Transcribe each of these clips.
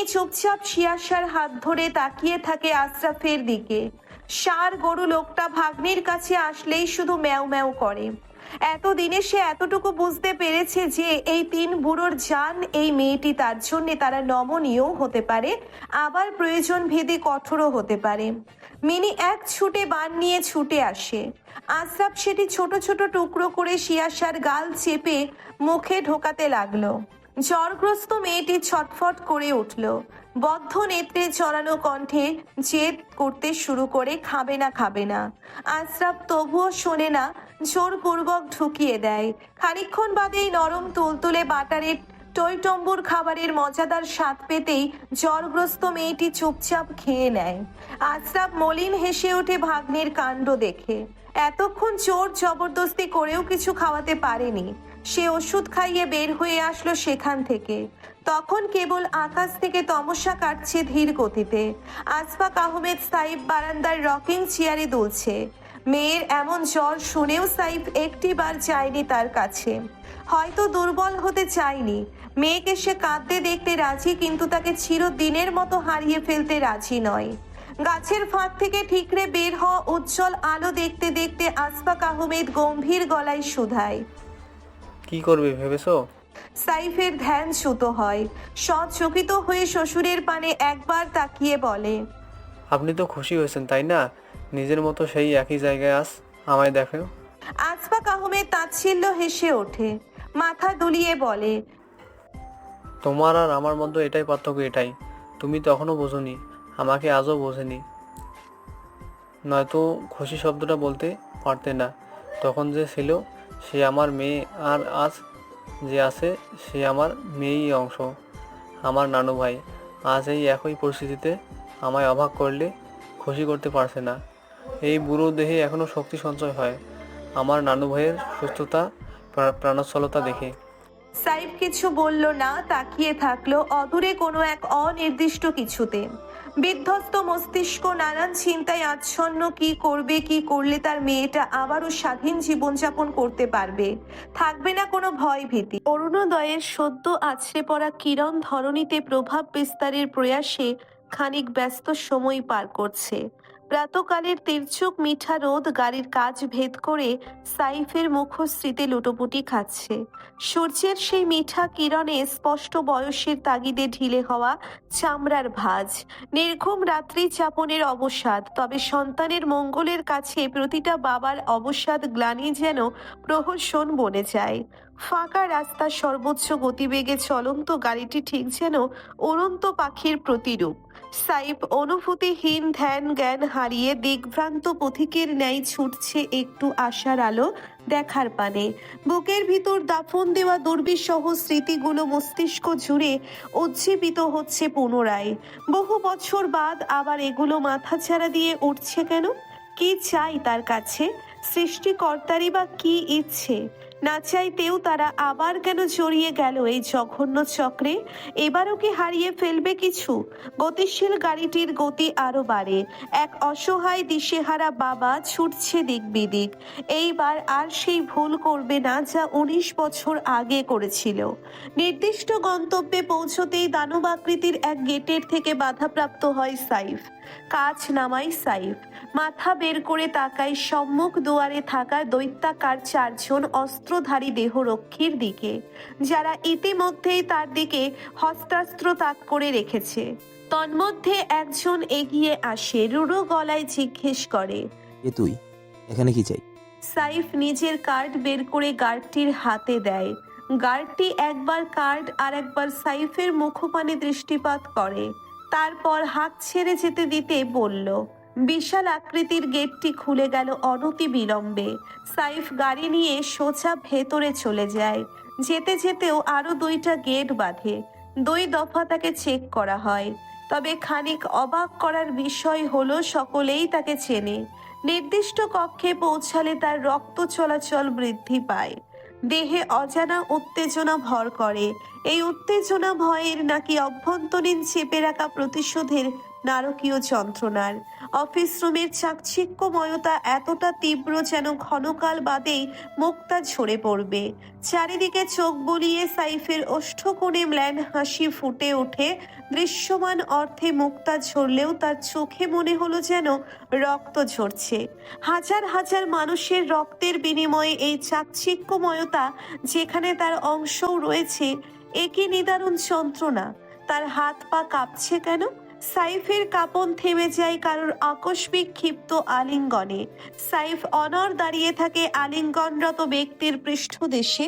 Mini চুপচাপ শিয়াশার হাত ধরে তাকিয়ে থাকে আশরাফের দিকে। ষাঁড় গরু লোকটা ভাগ্নির কাছে আসলেই শুধু ম্যাও ম্যাও করে। এতদিনে সে এতটুকু বুঝতে পেরেছে যে এই তিন বুড়োর জান এই মেয়েটি, তার জন্য তারা নমনীয় হতে পারে, আবার প্রয়োজন ভেদে কঠোরও হতে পারে। মিনি এক ছুটে বান নিয়ে ছুটে আসে। আশরাফ সেটি ছোট ছোট টুকরো করে শিয়াশার গাল চেপে মুখে ঢোকাতে লাগলো। জ্বরগ্রস্ত মেয়েটি ছটফট করে উঠল। বদ্ধ নেত্রে চড়ানো কণ্ঠে জেদ করতে শুরু করে খাবে না খাবে না। আশরাফ তবুও শোনে না, জোরপূর্বক ঢুকিয়ে দেয়। খানিকক্ষণ বাদেই নরম তুলতুলে বাটারের টইটম্বুর খাবারের মজাদার স্বাদ পেতেই জ্বরগ্রস্ত মেয়েটি চুপচাপ খেয়ে নেয়। আশরাফ মলিন হেসে ওঠে ভাগ্নের কাণ্ড দেখে। এতক্ষণ জোর জবরদস্তি করেও কিছু খাওয়াতে পারেনি। সে ওষুধ খাইয়ে বের হয়ে আসলো সেখান থেকে। তখন কেবল আকাশ থেকে তমসা কাটছে ধীর গতিতে। আসফাক আহমেদ সাইফ বারান্দার রকিং চেয়ারে দুলছে। মেয়ের এমন জ্বর শুনেও সাইফ একটিবার যায়নি তার কাছে। হয়তো দুর্বল হতে চায়নি। মেয়েকে সে কাঁদতে দেখতে রাজি, কিন্তু তাকে চিরদিনের মতো হারিয়ে ফেলতে রাজি নয়। গাছের ফাঁক থেকে ঠিকরে বের হওয়া উজ্জ্বল আলো দেখতে দেখতে আসফাক আহমেদ গম্ভীর গলায় শুধায়, কি করবে ভেবেছো? সাইফের ধ্যান চ্যুত হয়। সচকিত হয়ে শ্বশুরের পানে একবার তাকিয়ে বলে, আপনি তো খুশি হয়েছেন তাই না? নিজের মতো সেই একই জায়গায় আমায় দেখো। আসফাক আহমেদ তাচ্ছিল্য হেসে ওঠে, মাথা দুলিয়ে বলে, তোমার আর আমার মধ্যে এটাই পার্থক্য, এটাই। তুমি তখনও বোঝোনি, আমাকে আজও বোঝেনি। নয়তো খুশি শব্দটা বলতে পারতে না। তখন যে ছিল সে আমার মেয়ে, আর আজ যে আছে সে আমার মেয়েই অংশ, আমার নানু ভাই। আজ এই একই পরিস্থিতিতে আমায় অবাক করলে খুশি করতে পারছে না। এই বুড়ো দেহে এখনও শক্তি সঞ্চয় হয় আমার নানু ভাইয়ের সুস্থতা, প্রাণোচ্ছলতা দেখে। সাইফ কিছু বলল না, তাকিয়ে থাকলো অদূরে কোনো এক অনির্দিষ্ট কিছুতে। বিধ্বস্ত মস্তিষ্ক নানান চিন্তায় আচ্ছন্ন। কি করবে, কি করলে তার মেয়েটা আবারও স্বাধীন জীবনযাপন করতে পারবে, থাকবে না কোনো ভয় ভীতি। অরুণোদয়ের সদ্য আছড়ে পড়া কিরণ ধরণীতে প্রভাব বিস্তারের প্রয়াসে খানিক ব্যস্ত সময় পার করছে। প্রাতকালের তির্যক মিঠা রোদ গাড়ির কাজ ভেদ করে সাইফের মুখশ্রীতে লুটোপুটি খাচ্ছে। সূর্যের সেই মিঠা কিরণে স্পষ্ট বয়সের তাগিদে ঢিলে হওয়া চামড়ার ভাঁজ, নির্ঘুম রাত্রি যাপনের অবসাদ। তবে সন্তানের মঙ্গলের কাছে প্রতিটা বাবার অবসাদ গ্লানি যেন প্রহসন বনে যায়। ফাঁকা রাস্তার সর্বোচ্চ গতিবেগে চলন্ত গাড়িটি ঠিক যেন উড়ন্ত পাখির প্রতিরূপ। সাইফ অনুভূতিহীন ধ্যান জ্ঞান হারিয়ে দিগ্ভ্রান্ত পথিকের ন্যায় ছুটছে একটু আশার আলো দেখার পানে। বুকের ভিতর দাফন দেওয়া দুর্বিষহ স্মৃতিগুলো মস্তিষ্ক জুড়ে উজ্জীবিত হচ্ছে পুনরায়। বহু বছর বাদ আবার এগুলো মাথাচাড়া দিয়ে উঠছে কেন? কি চাই তার কাছে? সৃষ্টিকর্তারই বা কি ইচ্ছে? না চাইতেও তারা আবার কেন জড়িয়ে গেল এই জঘন্য চক্রে? এবারও কি হারিয়ে ফেলবে কিছু? গতিশীল গাড়িটির গতি আরো বাড়ে। এক অসহায় দিশেহারা বাবা ছুটছে দিক বিদিক। এইবার আর সেই ভুল করবে না যা 19 বছর আগে করেছিল। নির্দিষ্ট গন্তব্যে পৌঁছতেই দানবাকৃতির এক গেটের থেকে বাধাপ্রাপ্ত হয় সাইফ। কাজ নামাই সাইফ, মাথা বের করে তাকায় সম্মুখ দুয়ারে থাকা দৈত্যাকার চারজন অস্ত্রধারী দেহরক্ষীর দিকে, যারা ইতিমধ্যেই তার দিকে হস্তাস্ত্র তাক করে রেখেছে। তন্মধ্যে একজন এগিয়ে আসে, রুড়ো গলায় জিজ্ঞেস করে, এ তুই এখানে কি চাই? সাইফ নিজের কার্ড বের করে গার্ডটির হাতে দেয়। গার্ডটি একবার কার্ড আর একবার সাইফের মুখপানে দৃষ্টিপাত করে, তারপর হাত ছেড়ে যেতে দিতে বলল। বিশাল আকৃতির গেটটি খুলে গেল অনতি বিলম্বে। সাইফ গাড়ি নিয়ে সোজা ভেতরে চলে যায়। যেতে যেতেও আরো 2টা গেট বাঁধে। 2 দফা তাকে চেক করা হয়। তবে খানিক অবাক করার বিষয় হলো সকলেই তাকে চেনে। নির্দিষ্ট কক্ষে পৌঁছালে তার রক্ত চলাচল বৃদ্ধি পায়। দেহে অজানা উত্তেজনা ভর করে। এই উত্তেজনা ভয়ের নাকি অভ্যন্তরীণ চেপে রাখা প্রতিশোধের নারকীয় যন্ত্রণার। অফিস রুমের চাকচিক্যময়তা এতটা তীব্র যেন ক্ষণকাল বাদেই মুক্তা ঝরে পড়বে। চারিদিকে চোখ বুলিয়ে সাইফের ওষ্ঠকোণে ম্লান হাসি ফুটে ওঠে। দৃশ্যমান অর্থে মুক্তা ঝরলেও তার চোখে মনে হলো যেন রক্ত ঝরছে। হাজার হাজার মানুষের রক্তের বিনিময়ে এই চাকচিক্যময়তা যেখানে তার অংশও রয়েছে, একই নিদারুণ যন্ত্রণা। তার হাত পা কাঁপছে কেন? সাইফের কাঁপন থেমে যায় কারোর আকস্মিক ক্ষিপ্ত আলিঙ্গনে। সাইফ অনড় দাঁড়িয়ে থাকে আলিঙ্গনরত ব্যক্তির পৃষ্ঠদেশে,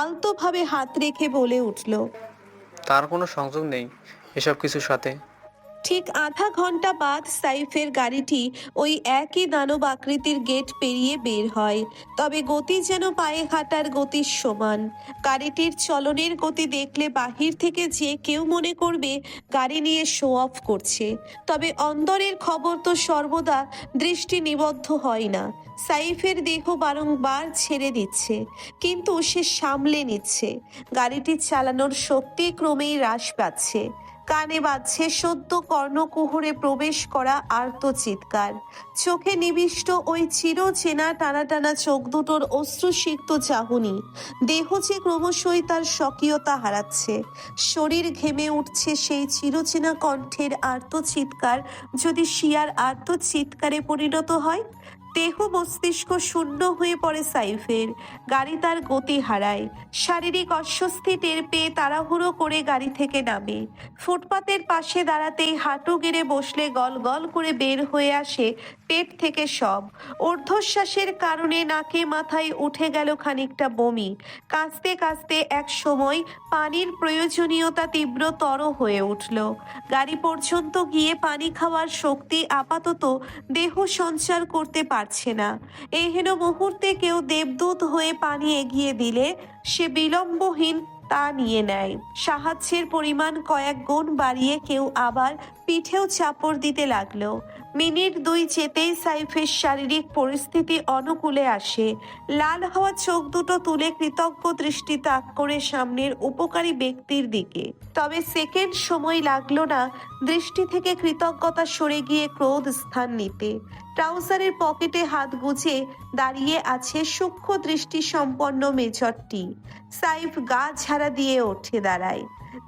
আলতোভাবে হাত রেখে বলে উঠল, তার কোনো সংযোগ নেই এসব কিছুর সাথে। ঠিক আধা ঘন্টা বাদ সাইফের গাড়িটি ওই একই দানব আকৃতির গেট পেরিয়ে বের হয়। তবে গতি যেন পায়ে হাঁটার গতির সমান। গাড়িটির চলনের গতি দেখলে বাহির থেকে যে কেউ মনে করবে গাড়ি নিয়ে শো অফ করছে। তবে অন্দরের খবর তো সর্বদা দৃষ্টি নিবদ্ধ হয় না। সাইফের দেহ বারংবার ছেড়ে দিচ্ছে, কিন্তু সে সামলে নিচ্ছে। গাড়িটি চালানোর শক্তি ক্রমেই হ্রাস পাচ্ছে। কানে বাজছে সদ্য কর্ণকুহরে প্রবেশ করা আর্ত চিৎকার। চোখে নিবিষ্ট ওই চিরচেনা টানা টানা চোখ দুটোর অশ্রুসিক্ত চাহনি। দেহ যে ক্রমশই তার স্বকীয়তা হারাচ্ছে। শরীর ঘেমে উঠছে সেই চিরচেনা কণ্ঠের আর্ত চিৎকার যদি শিয়ার আর্ত চিৎকারে পরিণত হয়। দেহ মস্তিষ্ক শূন্য হয়ে পড়ে সাইফের। গাড়ি তার গতি হারায়। শারীরিক অস্বস্তি টের পেয়ে তাড়াহুড়ো করে গাড়ি থেকে নামে। ফুটপাতের পাশে দাঁড়াতেই হাঁটু গেড়ে বসলে গল গল করে বের হয়ে আসে পেট থেকে সব। ঊর্ধ্বশ্বাসের কারণে নাকে মাথায় উঠে গেল খানিকটা বমি। কাঁচতে কাঁচতে এক সময় পানির প্রয়োজনীয়তা তীব্রতর হয়ে উঠল। গাড়ি পর্যন্ত গিয়ে পানি খাওয়ার শক্তি আপাতত দেহ সঞ্চার করতে পারছে না। এহেন মুহূর্তে কেউ দেবদূত হয়ে পানি এগিয়ে দিলে সে বিলম্বহীন তা নিয়ে নেয়। সাহায্যের পরিমাণ কয়েক গুণ বাড়িয়ে কেউ আবার পিঠেও চাপড় দিতে লাগলো। মিনিট দুই যেতেই সাইফের শারীরিক পরিস্থিতি অনুকূলে আসে। লাল হওয়া চোখ দুটো তুলে কৃতজ্ঞ দৃষ্টি তাক করে সামনের উপকারী ব্যক্তির দিকে। তবে সেকেন্ড সময় লাগলো না দৃষ্টি থেকে কৃতজ্ঞতা সরে গিয়ে ক্রোধ স্থান নিতে। ট্রাউজারের পকেটে হাত গুজে দাঁড়িয়ে আছে সূক্ষ্ম দৃষ্টি সম্পন্ন মেজরটি। সাইফ গা ঝাড়া দিয়ে উঠে দাঁড়ায়।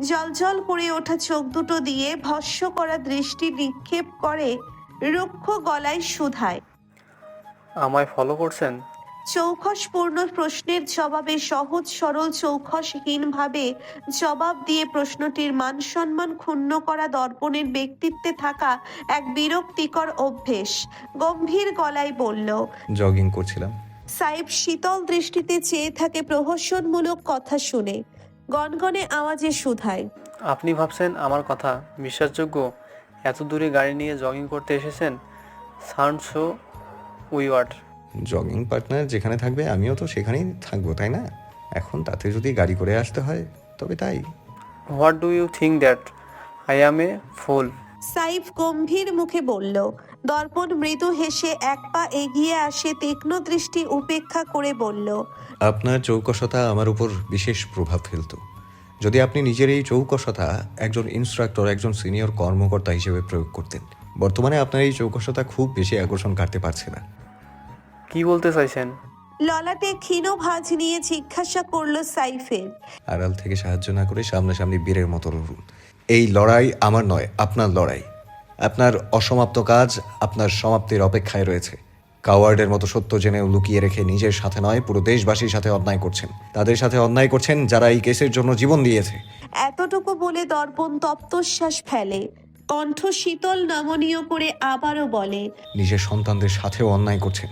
জলজল করে ওঠা চোখ দুটো দিয়ে ভস্য করা দৃষ্টি নিক্ষেপ করে রুক্ষ গলায় শুধায়, আমায় ফলো করছেন? চৌখসপূর্ণ প্রশ্নের জবাবে সহজ সরল চৌখসহীনভাবে জবাব দিয়ে প্রশ্নটির মান সম্মান ক্ষুণ্ণ করা দর্পণের ব্যক্তিত্বে থাকা এক বিরক্তিকর অভ্যেস। গম্ভীর গলায় বলল, জগিং করছিলাম। সাইফ শীতল দৃষ্টিতে চেয়ে থাকে প্রহসনমূলক কথা শুনে। গনগনে আওয়াজে শুধায়, আপনি ভাবছেন আমার কথা বিশ্বাসযোগ্য? এত দূরে গাড়ি নিয়ে জগিং করতে এসেছেন? Sound so weird. Jogging partner যেখানে থাকবে আমিও তো সেখানেই থাকবো, তাই না? এখন তাতে যদি গাড়ি করে আসতে হয় তবে তাই। What do you think that I am a fool? Saif গম্ভীর মুখে বলল। দর্পণ মৃদু হেসে এক পা এগিয়ে আসে তীক্ষ্ণ দৃষ্টি উপেক্ষা করে বলল, আপনার চৌকসতা আমার উপর বিশেষ প্রভাব ফেলত। যদি আপনি নিজের এই চৌকসতা একজন ইনস্ট্রাক্টর, একজন সিনিয়র কর্মকর্তা হিসেবে প্রয়োগ করতেন। বর্তমানে আপনার এই চৌকসতা খুব বেশি আকর্ষণ কাটতে পারছে না। কি বলতে চাইছেন? ললাটে ক্ষীণ ভাঁজ নিয়ে জিজ্ঞাসা করলো সাইফের। আড়াল থেকে সাহায্য না করে সামনাসামনি বীরের মতো লড়ুন। এই লড়াই আমার নয়, আপনার লড়াই। আপনার অসমাপ্ত কাজ আপনার সমাপ্তির অপেক্ষায় রয়েছে। কাওয়ার্ডের মতো সত্য জেনেও লুকিয়ে রেখে নিজের সাথে নয় পুরো দেশবাসীর সাথে অন্যায় করছেন। তাদের সাথে অন্যায় করছেন যারা এই কেসের জন্য জীবন দিয়েছে। এতটুকু বলে দর্পণ তপ্তশ্বাস ফেলে। কণ্ঠ শীতল নমনীয় করে আবারও বলে, নিজের সন্তানদের সাথেও অন্যায় করছেন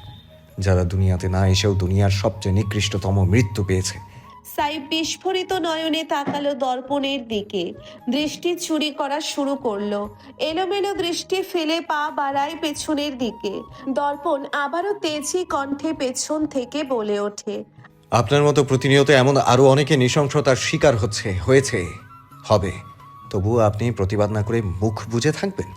যারা দুনিয়াতে না এসেও দুনিয়ার সবচেয়ে নিকৃষ্টতম মৃত্যু পেয়েছে। সাইফ বিস্ফোরিত নয়নে তাকালো দর্পণের দিকে। দৃষ্টি চুরি করা শুরু করলো। এলোমেলো দৃষ্টি ফেলে পা বাড়ায় পেছনের দিকে। দর্পণ আবারও তেজি কণ্ঠে পেছন থেকে বলে ওঠে, আপনার মতো প্রতিনিয়ত এমন আরো অনেকে নৃশংসতার শিকার হয়েছে হবে। তবুও আপনি প্রতিবাদ না করে মুখ বুজে থাকবেন,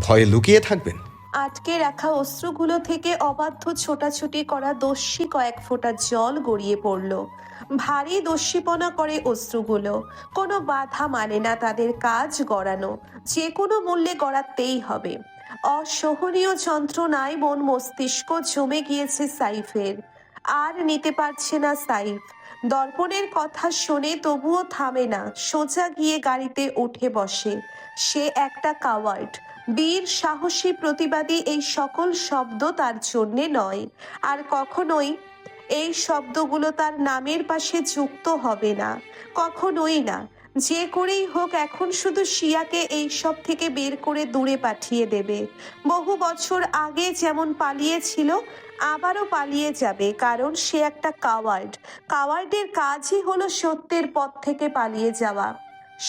ভয়ে লুকিয়ে থাকবেন। আটকে রাখা অস্ত্রগুলো থেকে অবাধ্য ছোটাছুটি করা দস্যি কয়েক ফোঁটা জল গড়িয়ে পড়ল। ভারী দস্যিপনা করে অশ্রুগুলো। কোনো বাধা মানে না তাদের কাজ গড়ানো, যে কোনো মূল্যে গড়াতেই হবে। অসহনীয় যন্ত্রণায় মন মস্তিষ্ক জমে গিয়েছে সাইফের। আর নিতে পারছে না সাইফ। দর্পণের কথা শোনে তবুও থামে না, সোজা গিয়ে গাড়িতে উঠে বসে। সে একটা কাওয়ার্ড, বীর সাহসী প্রতিবাদী। এই সকল শব্দ তার জন্যে নয়, আর কখনোই এই শব্দগুলো তার নামের পাশে যুক্ত হবে না, কখনোই না। যে করেই হোক এখন শুধু শিয়াকে এই সব থেকে বের করে দূরে পাঠিয়ে দেবে। বহু বছর আগে যেমন পালিয়েছিল আবারও পালিয়ে যাবে, কারণ সে একটা কাওয়ার্ড। কাওয়ার্ডের কাজই হলো সত্যের পথ থেকে পালিয়ে যাওয়া।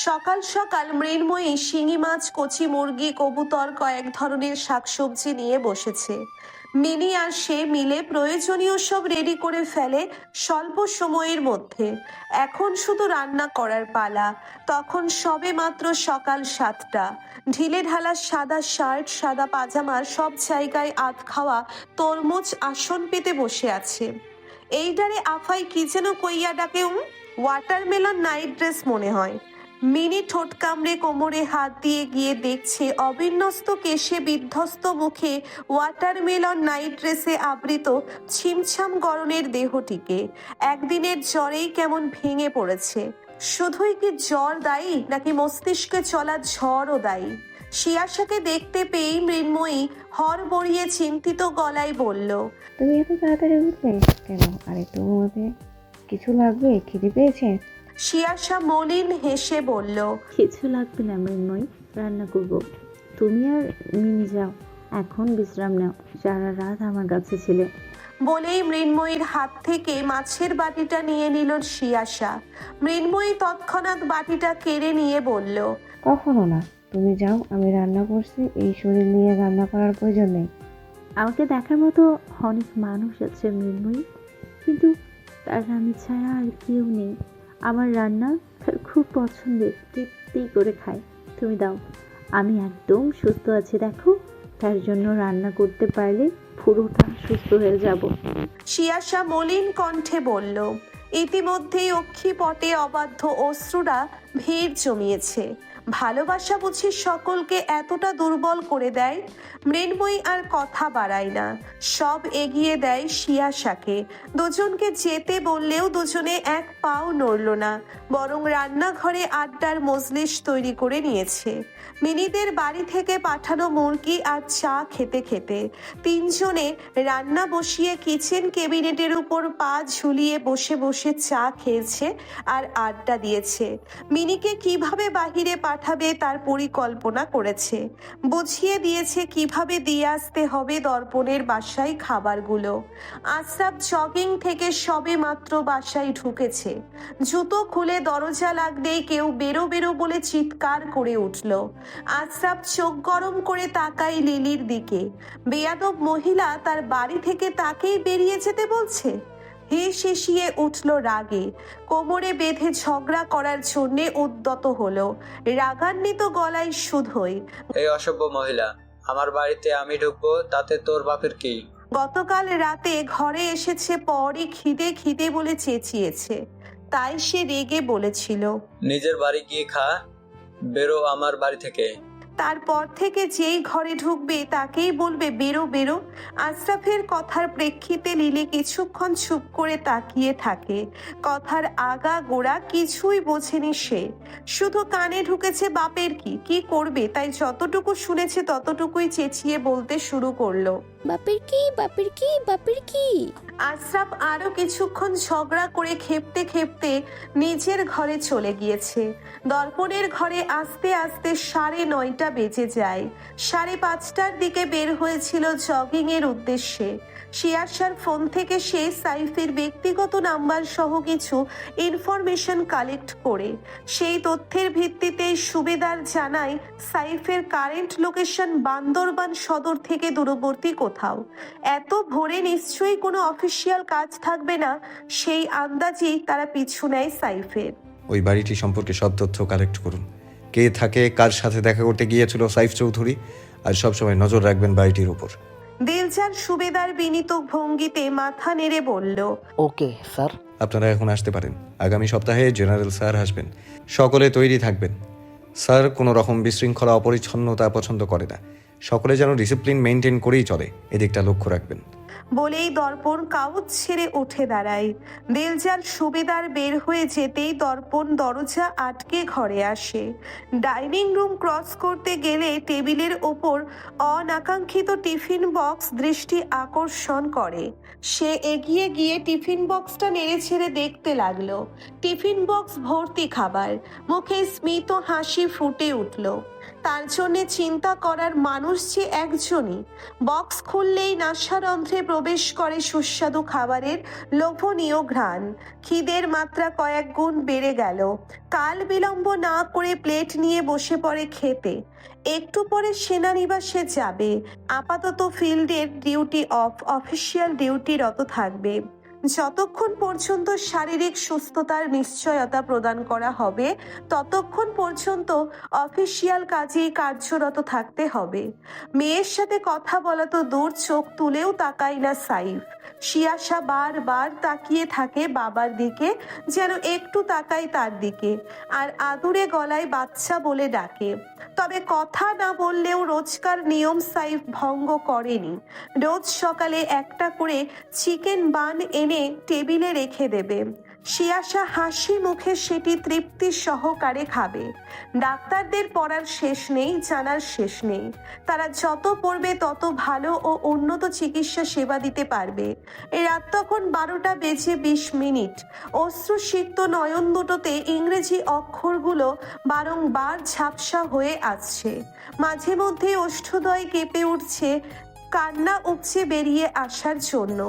সকাল সকাল মৃন্ময়ী শিঙি মাছ, কচি মুরগি, কবুতর, কয়েক ধরনের শাকসবজি নিয়ে বসেছে। মিনি আর সে মিলে প্রয়োজনীয় সব রেডি করে ফেলে স্বল্প সময়ের মধ্যে। এখন শুধু রান্না করার পালা। তখন সবে মাত্র সকাল 7টা। ঢিলে ঢালা সাদা শার্ট, সাদা পাজামার সব জায়গায় আধ খাওয়া তরমুজ আসন পেতে বসে আছে। এইটারে আফাই কি যেন কইয়া ডাকে, ওয়াটারমেলন নাইট ড্রেস মনে হয়। মিনি ঠোঁট কামড়ে কোমরে হাত দিয়ে গিয়ে দেখছে অবিন্যস্ত কেশে বিধ্বস্ত মুখে ওয়াটারমেলন নাইট ড্রেসে আবৃত ছিমছাম গরনের দেহটিকে। একদিনের জ্বরেই কেমন ভেঙে পড়েছে। শুধুই কি জ্বর দায়ী, নাকি মস্তিষ্কে চলা ঝড়ও দায়ী? শিয়াশাকে দেখতে পেয়েই মৃন্ময়ী হড়বড়িয়ে চিন্তিত গলায় বলল, তুমি এত তাড়াতাড়ি উঠলে কেন? আর একটু ঘুমাতে কিছু লাগবে? খিদে পেয়েছে? শিয়াশা মলিন হেসে বলল, কিছু লাগবে না মৃন্ময়ী, রান্না করব। তুমি আর মিনি যাও, এখন বিশ্রাম নাও, সারা রাত আমার কাছে ছিলে। বলেই মৃন্ময়ীর হাত থেকে মাছের বাটিটা নিয়ে নিল শিয়াশা। মৃন্ময়ী তৎক্ষণাৎ বাটিটা কেড়ে নিয়ে বলল, কখনো না, তুমি যাও, আমি রান্না করছি। এই শরীর নিয়ে রান্না করার প্রয়োজন নেই। আমাকে দেখার মতো অনেক মানুষ আছে মৃন্ময়ী, কিন্তু তার রান্না ছাড়া আর কেউ নেই। আমার রান্না তার খুব পছন্দের, তৃপ্তি করে খায়। তুমি দাও, আমি একদম সুস্থ আছি দেখো, তার জন্য রান্না করতে পারলে পুরোটা সুস্থ হয়ে যাব। শিয়াশা মলিন কণ্ঠে বলল। ইতিমধ্যেই অক্ষিপটে অবাধ্য অশ্রুরা ভিড় জমিয়েছে। ভালোবাসা বুঝি সকলকে এতটা দুর্বল করে দেয়? মৃন্ময়ী আর কথা বাড়ায় না, সব এগিয়ে দেয় শিয়াশাকে। দুজনকে যেতে বললেও দুজনে এক পাও নড়ল না, বরং রান্নাঘরে আড্ডার মজলিস তৈরি করে নিয়েছে। মিনিদের বাড়ি থেকে পাঠানো মুরগি আর চা খেতে খেতে তিনজনে রান্না বসিয়ে কিচেন ক্যাবিনেটের উপর পা ঝুলিয়ে বসে বসে চা খেয়েছে আর আড্ডা দিয়েছে। মিনিকে কিভাবে বাহিরে পাঠাবে তার পরিকল্পনা করেছে, বুঝিয়ে দিয়েছে কিভাবে দিয়ে আসতে হবে দর্পণের বাসায় খাবারগুলো। আশরাফ জগিং থেকে সবে মাত্র বাসায় ঢুকেছে। জুতো খুলে দরজা লাগতেই কেউ বেরো বেরো বলে চিৎকার করে উঠল। আশরাফ চোখ গরম করে তাকায় লিলির দিকে। বেয়াদব মহিলা তার বাড়ি থেকে তাকেই বেরিয়ে যেতে বলছে। হেসে উঠল রাগে, কোমরে বেঁধে ঝগড়া করার জন্যে উদ্যত হলো। রাগান্বিত গলায় শুধোয়, এই অসভ্য মহিলা, আমার বাড়িতে আমি ঢুকবো তাতে তোর বাপের কি? গতকাল রাতে ঘরে এসেছে পরই খিদে খিদে বলে চেঁচিয়েছে, তাই সে রেগে বলেছিল, নিজের বাড়ি গিয়ে খা, বেরো আমার বাড়ি থেকে। তারপর থেকে যেই ঘরে ঢুকবে তাকেই বলবে বেরো বেরো। আশরাফের কথার প্রেক্ষিতে লিলি কিছুক্ষণ চুপ করে তাকিয়ে থাকে। কথার আগা গোড়া কিছুই বোঝেনি সে, শুধু কানে ঢুকেছে বাপের কি, কি করবে তাই যতটুকু শুনেছে ততটুকুই চেঁচিয়ে বলতে শুরু করলো, বাপের কি, বাপের কি, বাপের কি। আশরাফ আরো কিছুক্ষণ ঝগড়া করে খেপতে খেপতে নিজের ঘরে চলে গিয়েছে। দর্পণের ঘরে আস্তে আস্তে 9:30 বেজে যায়। 5:30টার দিকে বের হয়েছিল জগিং এর উদ্দেশ্যে। শিয়াশার ফোন থেকে সে সাইফের ব্যক্তিগত নাম্বার সহ কিছু ইনফরমেশন কালেক্ট করে সেই তথ্যের ভিত্তিতেই সুবেদার জানায় সাইফের কারেন্ট লোকেশন বান্দরবান সদর থেকে দূরবর্তী কোথাও। এত ভোরে নিশ্চয়ই কোনো অফিসিয়াল কাজ থাকবে না, সেই আন্দাজেই তারা পিছু নেয় সাইফের। ওই বাড়িটি সম্পর্কে সব তথ্য কালেক্ট করুন। কে থাকে, কার সাথে দেখা করতে গিয়েছিল সাইফ চৌধুরী, আর সবসময় নজর রাখবেন বাড়িটির উপর। দিলজার সুবেদার বিনীত ভঙ্গিতে মাথা নেড়ে বলল, ওকে স্যার। আপনারা এখন আসতে পারেন। আগামী সপ্তাহে জেনারেল স্যার আসবেন, সকলে তৈরি থাকবেন। স্যার কোনো রকম বিশৃঙ্খলা অপরিচ্ছন্নতা পছন্দ করে না, সকলে যেন ডিসিপ্লিন মেনটেন করেই চলে, এদিকটা লক্ষ্য রাখবেন। বলেই দর্পণ কাউচ ছেড়ে উঠে দাঁড়ায়। দিলজার সুবেদার বের হয়ে যেতেই দর্পণ দরজা আটকে ঘরে আসে। ডাইনিং রুম ক্রস করতে গেলে টেবিলের ওপর অনাকাঙ্ক্ষিত টিফিন বক্স দৃষ্টি আকর্ষণ করে। সে এগিয়ে গিয়ে টিফিন বক্সটা নেড়ে ছেড়ে দেখতে লাগলো। টিফিন বক্স ভর্তি খাবার, মুখে স্মিত হাসি ফুটে উঠল। তার জন্যে চিন্তা করার মানুষ যে একজনই। বক্স খুললেই নাসারন্ধ্রে প্রবেশ করে সুস্বাদু খাবারের লোভনীয় ঘ্রাণ। খিদের মাত্রা কয়েক গুণ বেড়ে গেল। কাল বিলম্ব না করে প্লেট নিয়ে বসে পড়ে খেতে। একটু পরে সেনানিবাসে যাবে। আপাতত ফিল্ডের ডিউটি অফ, অফিসিয়াল ডিউটিরত থাকবে। যতক্ষণ পর্যন্ত শারীরিক সুস্থতার নিশ্চয়তা প্রদান করা হবে ততক্ষণ পর্যন্ত অফিসিয়াল কাজেই কার্যরত থাকতে হবে। মেয়ের সাথে কথা বলা তো দূর, চোখ তুলেও তাকায় না সাইফ। শিয়াশা বারবার তাকিয়ে থাকে বাবার দিকে, যেন একটু তাকায় তার দিকে, আর আদুরে গলায় বাচ্চা বলে ডাকে। তবে কথা না বললেও রোজকার নিয়ম সাইফ ভঙ্গ করেনি। রোজ সকালে একটা করে চিকেন বান এনে টেবিলে রেখে দেবে। শিয়াশা হাসি মুখে সেটি তৃপ্তি সহকারে খাবে। ডাক্তারদের পড়ার শেষ নেই, জানার শেষ নেই। তারা যত পড়বে তত ভালো ও উন্নত চিকিৎসা সেবা দিতে পারবে। এই রাত তখন 12:20। অশ্রুসিক্ত নয়ন দুটোতে ইংরেজি অক্ষরগুলো বারংবার ঝাপসা হয়ে আসছে। মাঝে মধ্যে ওষ্ঠদ্বয় কেঁপে উঠছে, কান্না উপচে বেরিয়ে আসার জন্য।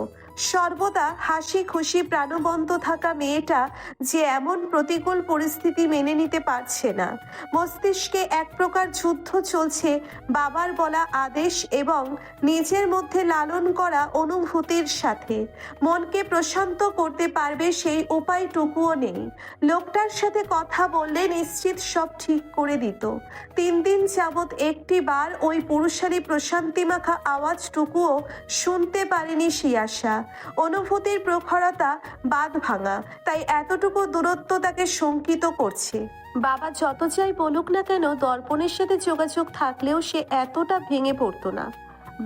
সর্বদা হাসি খুশি প্রাণবন্ত থাকা মেয়েটা যে এমন প্রতিকূল পরিস্থিতি মেনে নিতে পারছে না। মস্তিষ্কে এক প্রকার যুদ্ধ চলছে বাবার বলা আদেশ এবং নিজের মধ্যে লালন করা অনুভূতির সাথে। মনকে প্রশান্ত করতে পারবে সেই উপায়টুকুও নেই। লোকটার সাথে কথা বললে নিশ্চিত সব ঠিক করে দিত। 3 দিন যাবৎ একটি বার ওই পুরুষালী প্রশান্তিমাখা আওয়াজটুকুও শুনতে পারেনি শিয়াশা। অনুভূতির প্রখরতা বাঁধ ভাঙা, তাই এতটুকু দূরত্ব তাকে শঙ্কিত করছে। বাবা যত যাই বলুক না কেন, দর্পণের সাথে যোগাযোগ থাকলেও সে এতটা ভেঙে পড়তো না।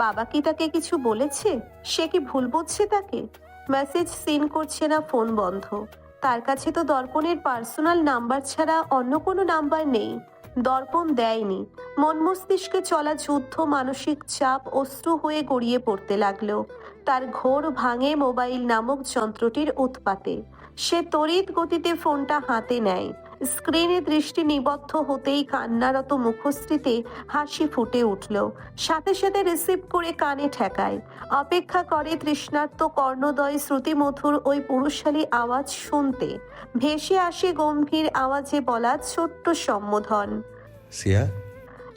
বাবা কি তাকে কিছু বলেছে? সে কি ভুল বুঝছে তাকে? মেসেজ সিন করছে না, ফোন বন্ধ। তার কাছে তো দর্পণের পার্সোনাল নাম্বার ছাড়া অন্য কোনো নাম্বার নেই। দর্পণ দেয়নি। মন মস্তিষ্কে চলা যুদ্ধ, মানসিক চাপ অশ্রু হয়ে গড়িয়ে পড়তে লাগলো। তার ঘোর ভাঙে মোবাইল নামক যন্ত্রটির উৎপাতে। সে তড়িৎ গতিতে ফোনটা হাতে নেয়। স্ক্রিনে দৃষ্টি নিবদ্ধ হতেই কান্নারত মুখশ্রীতে হাসি ফুটে উঠল। সাথে সাথে রিসিভ করে কানে ঠেকায়। অপেক্ষা করে তৃষ্ণার্ত কর্ণদয় শ্রুতিমধুর ওই পুরুষালী আওয়াজ শুনতে। ভেসে আসে গম্ভীর আওয়াজে বলা ছোট্ট সম্বোধন, সিয়া।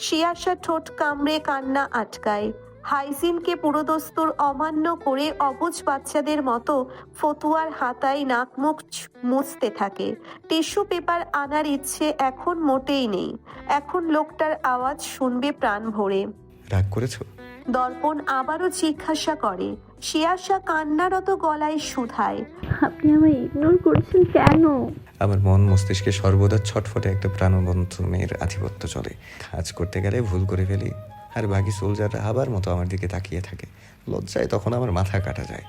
শিয়াশা ঠোঁট কামড়ে কান্না আটকায়। হাইজিনকে পুরোদস্তুর অমান্য করে অবুঝ বাচ্চাদের মতো ফতুয়ার হাতায় নাক মুখ মুছতে থাকে। টিস্যু পেপার আনার ইচ্ছে এখন মোটেই নেই। এখন লোকটার আওয়াজ শুনবে প্রাণ ভরে। রাগ করেছো? দর্পণ আবারও জিজ্ঞাসা করে। শিয়াশা কান্নারত গলায় শুধায়, আপনি আমায় ইগনোর করছেন কেন? আমার মন মস্তিষ্কে সর্বদা ছটফটে একটা প্রাণবন্ত মেয়ের আধিপত্য চলে। কাজ করতে গেলে ভুল করে ফেলি, আর বাকি সোলজাররা আবার মতো আমার দিকে তাকিয়ে থাকে। লজ্জায় তখন আমার মাথা কাটা যায়,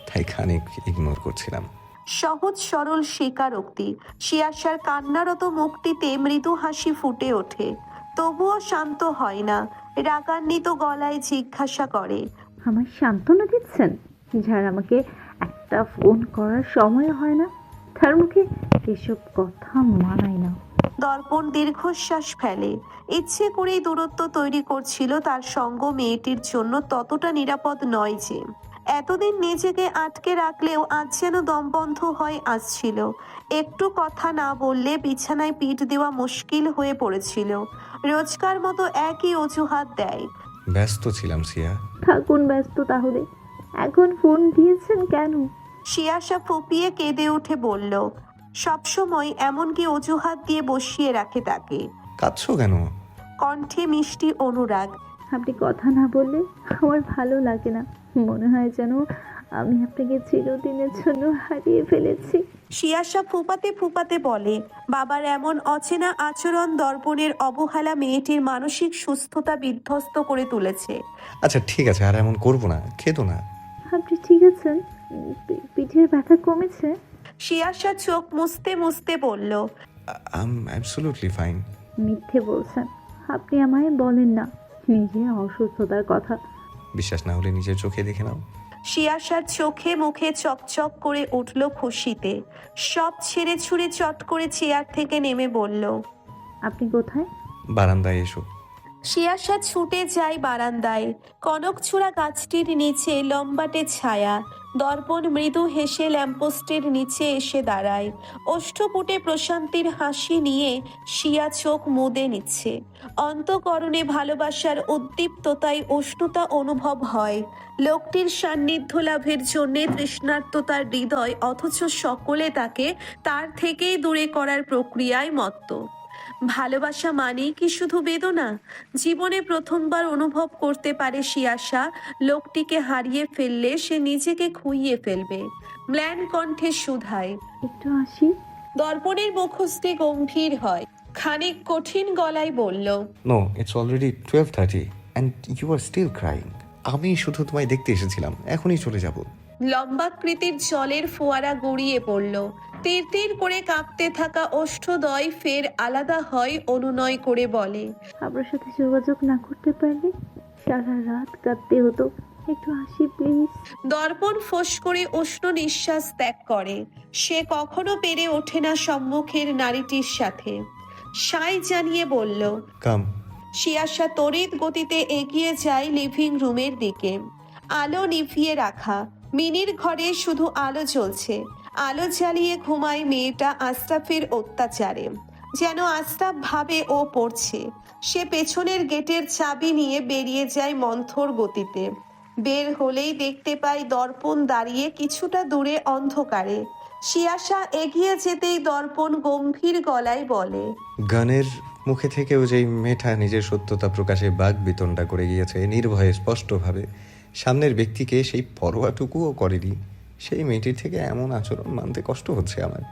তাই খানিক ইগনোর করছিলাম। সহজ সরল স্বীকারোক্তি। শিয়াশার কান্নারত মুখটিতে মৃদু হাসি ফুটে ওঠে, তবুও শান্ত হয় না। রাগান্বিত গলায় জিজ্ঞাসা করে, আমায় সান্ত্বনা দিচ্ছেন? যার আমাকে একটা ফোন করার সময় হয় না, তার মুখে এসব কথা মানায় না। দর্পণ দীর্ঘশ্বাস ফেলে। ইচ্ছে করেই দূরত্ব তৈরি করছিল। তার সঙ্গ মেয়েটির জন্য ততটা নিরাপদ নয় যে। এতদিন নিজেকে আটকে রাখলেও আজ যেন দমবন্ধ হয়ে আসছিল। একটু কথা না বললে বিছানায় পিঠ দেওয়া মুশকিল হয়ে পড়েছিল। রোজকার মতো একই অজুহাত দেয়। ব্যস্ত ছিলাম সিয়া। থাকুন ব্যস্ত তাহলে, এখন ফোন দিয়েছেন কেন? শিয়াশা ফুপিয়ে কেঁদে উঠে বলল, সবসময় এমনকি অজুহাত দিয়ে বসিয়ে রাখে তাকে। কাঁদছো কেন? কণ্ঠে মিষ্টি অনুরাগ। আপনি কথা না বললে আমার ভালো লাগে না। মনে হয় যেন আমি আপনাকে চিরদিনের জন্য হারিয়ে ফেলেছি। শিয়াশা ফুপাতে ফুপাতে বলে, বাবার এমন অচেনা আচরণ দর্পণের অবহেলা মেয়েটির মানসিক সুস্থতা বিধ্বস্ত করে তুলেছে। আচ্ছা ঠিক আছে, আর এমন করবো না, খেতো না। আপনি ঠিক আছেন? পিঠের ব্যথা কমেছে? শিয়াশা চোখ মুছতে মুছতে বলল, আই অ্যাবসলিউটলি ফাইন। মিথ্যে বলছেন। আপনি আমায় বলেন না নিজের অসুস্থতার কথা। বিশ্বাস না হলে নিজের চোখে দেখে নাও। শিয়াশার চোখে মুখে চকচক করে উঠল খুশিতে। সব ছেড়ে ছুড়ে চট করে চেয়ার থেকে নেমে বলল, আপনি কোথায়? বারান্দায় এসো। শিয়াশা ছুটে যায় বারান্দায়। কনকছুড়া গাছটির নিচে লম্বাটে ছায়া। দর্পণ মৃদু হেসে ল্যাম্পোস্টের নিচে এসে দাঁড়ায়। ওষ্ঠপুটে প্রশান্তির হাসি নিয়ে শিয়া চোখ মুদে নিচ্ছে। অন্তঃকরণে ভালোবাসার উদ্দীপ্ততায় উষ্ণতা অনুভব হয়। লোকটির সান্নিধ্য লাভের জন্যে তৃষ্ণার্ত তার হৃদয়, অথচ সকলে তাকে তার থেকেই দূরে করার প্রক্রিয়ায় মত্ত। ভালোবাসা মানেই কি শুধু বেদনা? জীবনে প্রথমবার অনুভব করতে পারে শিয়াশা, লোকটিকে হারিয়ে ফেললে সে নিজেকে খুইয়ে ফেলবে। ম্লান কণ্ঠে শুধায়। একটু আসি। দর্পণের মুখশ্রী গম্ভীর হয়। খানিক কঠিন গলায় বলল, no, it's already 12:30 and you are still crying. আমি শুধু তোমায় দেখতে এসেছিলাম, এখনই চলে যাব। লম্বাকৃতির জলের ফোয়ারা গড়িয়ে পড়ল। তীর তীর করে কাঁপতে থাকা ওষ্ঠদ্বয় ফের আলাদা হয়, অনুনয় করে বলে, আপনার সাথে যোগাযোগ না করতে পারলে সারা রাত কাঁদতে হতো। একটু আসি প্লিজ। দর্পণ ফোঁস করে উষ্ণ নিঃশ্বাস ত্যাগ করে। সে কখনো পেরে ওঠে না সম্মুখের নারীটির সাথে। সাই জানিয়ে বলল। কাম। শিয়াশা তড়িৎ গতিতে এগিয়ে যায় লিভিং রুমের দিকে। আলো নিভিয়ে রাখা। মিনির ঘরে শুধু আলো জ্বলছে। আলো জ্বালিয়ে ঘুমায় মেয়েটা আশরাফের অত্যাচারে। যেন আশরাফ ভাবে ও পড়ছে। সে পেছনের গেটের চাবি নিয়ে বেরিয়ে যায় মন্থর গতিতে। বের হলেই দেখতে পায় দর্পণ দাঁড়িয়ে কিছুটা দূরে অন্ধকারে। শিয়াশা এগিয়ে যেতেই দর্পণ গম্ভীর গলায় বলে, গানের মুখে থেকেও যেই মেয়েটা নিজের সত্যতা প্রকাশে বাক বিতণ্ডা করে গিয়েছে নির্ভয়ে স্পষ্টভাবে, সামনের ব্যক্তিকে সেই পরোয়াটুকুও করেনি, সেই মেয়েটির থেকে এমন আচরণ মানতে কষ্ট হচ্ছে আমার।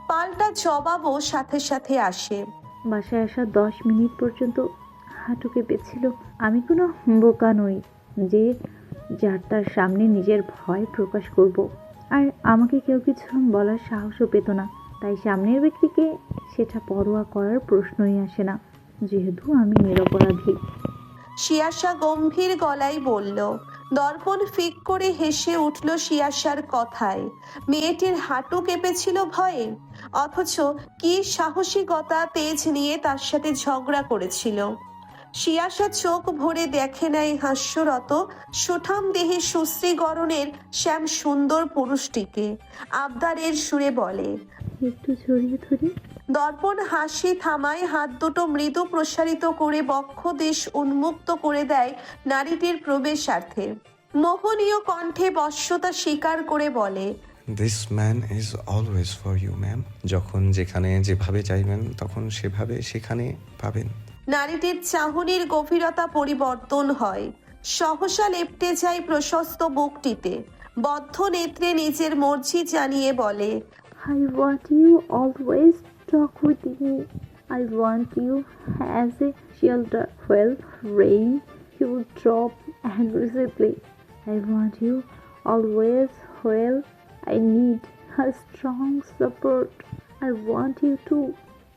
পাল্টা জবাবও সাথে সাথে আসে। বাসায় আসা 10 মিনিট পর্যন্ত হাঁটু কেঁপেছিল। আমি কোনো বোকা নই যে যার তার সামনে নিজের ভয় প্রকাশ করব। আর আমাকে কেউ কিছু বলার সাহসও পেত না। তাই সামনের ব্যক্তিকে সেটা পরোয়া করার প্রশ্নই আসে না, যেহেতু আমি নিরপরাধী। শিয়াশা গম্ভীর গলায় বলল। দর্পণ ফিক করে হেসে উঠল শিয়াশার কথায়। মেয়েটির হাঁটু কেঁপেছিল ভয়ে, অথচ কি সাহসিকতা তেজ নিয়ে তার সাথে ঝগড়া করেছিল। শিয়াশা চোখ ভরে দেখে নেয় হাস্যরত সুঠাম দেহে সুশ্রী গড়নের শ্যাম সুন্দর পুরুষটিকে। আবদারের সুরে বলে, একটু জড়িয়ে ধরি। দর্পণ হাসি থামায়, হাত দুটো মৃদু প্রসারিত করে বক্ষ দেশ উন্মুক্ত করে দেয় নারীটির প্রবেশার্থে। মোহনীয় কণ্ঠে বশ্যতা স্বীকার করে বলে, this man is always for you ma'am. যখন যেখানে যেভাবে চাইবেন তখন সেভাবে সেখানে পাবেন। নারীটির চাহনির গভীরতা পরিবর্তন হয়। সহসা লেপ্টে যায় প্রশস্ত বুকটিতে। বদ্ধ নেত্রে নিজের মর্জি জানিয়ে বলে, I want you always talk with me. I want you as a shelter when rain you drop aggressively. I want you always when I need a strong support. I want you to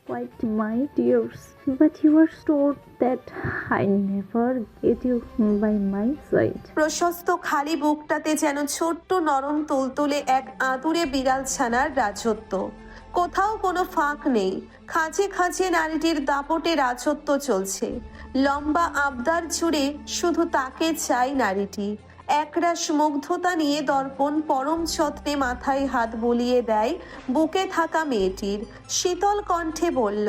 wipe my tears. But you are told that I never get you by my side. প্রশস্ত খালি বুকটাতে যেন ছোট্ট নরম তুলতুলে এক আদুরে বিড়াল ছানার রাজত্ব। কোথাও কোনো ফাঁক নেই। খাঁচে খাঁচে নারীটির দাপটে রাজত্ব চলছে। লম্বা আবদার জুড়ে শুধু তাকে চাই নারীটি। একরাশ মুগ্ধতা নিয়ে দর্পণ পরম যত্নে মাথায় হাত বুলিয়ে দেয় বুকে থাকা মেয়েটির। শীতল কণ্ঠে বলল,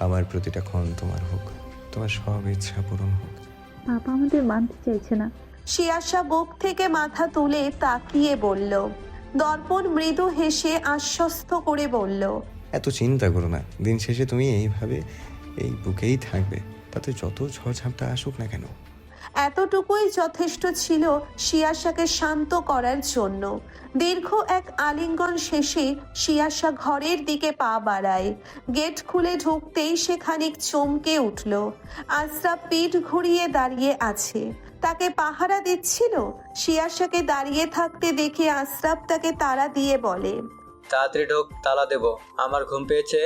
আমার প্রতিটা ক্ষণ তোমার হোক, তোমার সব ইচ্ছা পূরণ হোক। বাবা আমাদের মানতে চাইছে না। শিয়াশা বুক থেকে মাথা তুলে তাকিয়ে বলল। দর্পণ মৃদু হেসে আশ্বস্ত করে বলল, এত চিন্তা করো না, দিন শেষে তুমি এইভাবে এই বুকেই থাকবে, তাতে যত ঝড়ঝাপটা আসুক না কেন। এতটুকুই যথেষ্ট ছিল শিয়াশাকে শান্ত করার জন্য। দীর্ঘ এক আলিঙ্গন শেষে শিয়াশা ঘরের দিকে পা বাড়ায়। গেট খুলে ঢুকতেই সে খানিক চমকে উঠল। আশরাফ পিঠ ঘুরিয়ে দাঁড়িয়ে আছে, তাকে পাহারা দিচ্ছিল। শিয়াশাকে দাঁড়িয়ে থাকতে দেখে আশরাফ তাকে তাড়া দিয়ে বলে, তাড়াতাড়ি ঢোক, তালা দেব, আমার ঘুম পেয়েছে।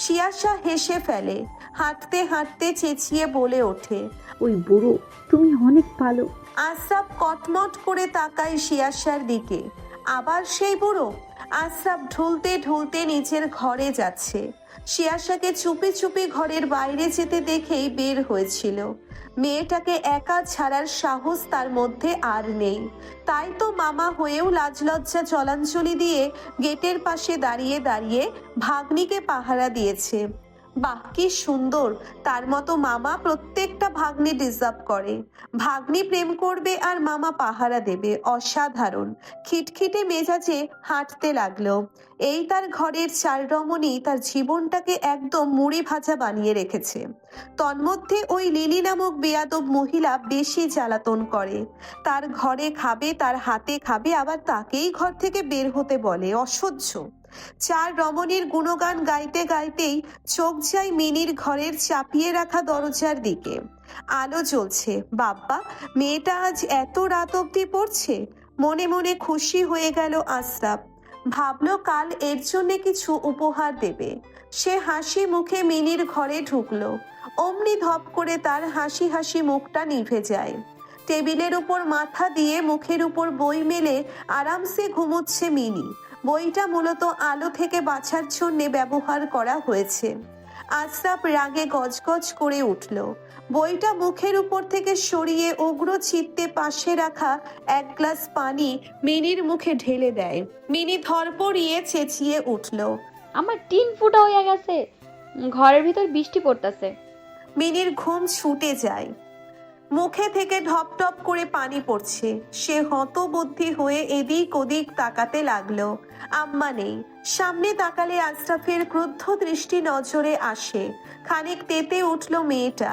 শিয়াশা হেসে ফেলে, হাঁটতে হাঁটতে চেঁচিয়ে বলে ওঠে। ওই বুড়ো, তুমি অনেক ভালো। আশরাফ কটমট করে তাকায় শিয়াশার দিকে। আবার সেই বুড়ো? আশরাফ ঢুলতে ঢুলতে নিচের ঘরে যাচ্ছে। শিয়াশাকে চুপি চুপি ঘরের বাইরে যেতে দেখেই বের হয়েছিল। মেয়েটাকে একা ছাড়ার সাহস তার মধ্যে আর নেই। তাই তো মামা হয়েও লাজলজ্জা জলাঞ্জলি দিয়ে গেটের পাশে দাঁড়িয়ে দাঁড়িয়ে ভাগ্নিকে পাহারা দিয়েছে। বাহ, কি সুন্দর! তার মতো মামা প্রত্যেকটা ভাগ্নি ডিজার্ভ করে। ভাগ্নি প্রেম করবে আর মামা পাহারা দেবে, অসাধারণ। খিটখিটে মেজাজে হাঁটতে লাগলো। এই তার ঘরের চার রমণী তার জীবনটাকে একদম মুড়ি ভাজা বানিয়ে রেখেছে। তন্মধ্যে ওই লিলি নামক বেয়াদব মহিলা বেশি জ্বালাতন করে। তার ঘরে খাবে, তার হাতে খাবে, আবার তাকেই ঘর থেকে বের হতে বলে, অসহ্য। চার রমণীর গুণগান গাইতে গাইতেই চোখ যায় মিনির ঘরের চাপিয়ে রাখা দরজার দিকে। আলো জ্বলছে। বাব্বা, মেয়েটা আজ এত রাত অবধি পড়ছে। মনে মনে খুশি হয়ে গেল আশরাফ। ভাবলো কাল এর জন্য কিছু উপহার দেবে। সে হাসি মুখে মিনির ঘরে ঢুকলো। অমনি ধপ করে তার হাসি হাসি মুখটা নিভে যায়। টেবিলের উপর মাথা দিয়ে মুখের উপর বই মেলে আরামসে ঘুমোচ্ছে মিনি। বইটা মূলত আলো থেকে বাঁচার জন্য ব্যবহার করা হয়েছে। আশরাফ রাগে গজগজ করে উঠল। বইটা মুখের উপর থেকে সরিয়ে উগ্র চিত্তে পাশে রাখা এক গ্লাস পানি মিনির মুখে ঢেলে দেয়। মিনি ধরপড়িয়ে চেঁচিয়ে উঠল। আমার টিন ফুটা হয়ে গেছে, ঘরের ভিতর বৃষ্টি পড়তেছে। মিনির ঘুম ছুটে যায়। মুখে থেকে ঢপ ঢপ করে পানি পড়ছে। সে হতবুদ্ধি হয়ে এদিক ওদিক তাকাতে লাগলো। আম্মা নেই। সামনে তাকালে আশরাফের ক্রুদ্ধ দৃষ্টি নজরে আসে। খানিক তেতে উঠল মেয়েটা।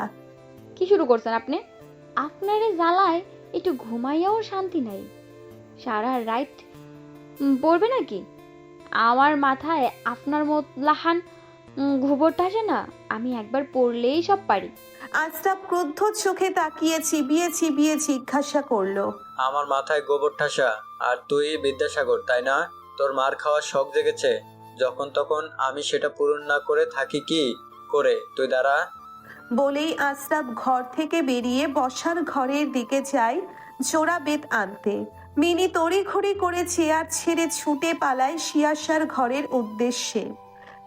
কি শুরু করছেন আপনি? আপনারে জ্বালায় একটু ঘুমাইয়াও শান্তি নাই। সারা রাত পড়বে নাকি? আমার মাথায় আপনার মত লাহান ঘুবরটা আসে না। আমি একবার পড়লেই সব পারি। আশরাফ ক্রুদ্ধ চোখে তাকিয়ে চিবিয়ে চিবিয়ে জিজ্ঞাসা করলো, আমার মাথায় গোবর ঠাসা, আর তুই বিদ্যাসাগর, তাই না? তোর মার খাওয়ার শখ জেগেছে, যখন তখন আমি সেটা পূরণ না করে থাকি কি করে? তুই দাঁড়া। বলেই আশরাফ ঘর থেকে বেরিয়ে বসার ঘরের দিকে যায় জোড়া বেত আনতে। মিনি তড়িঘড়ি করে চেয়ার ছেড়ে ছুটে পালায় শিয়াশার ঘরের উদ্দেশ্যে।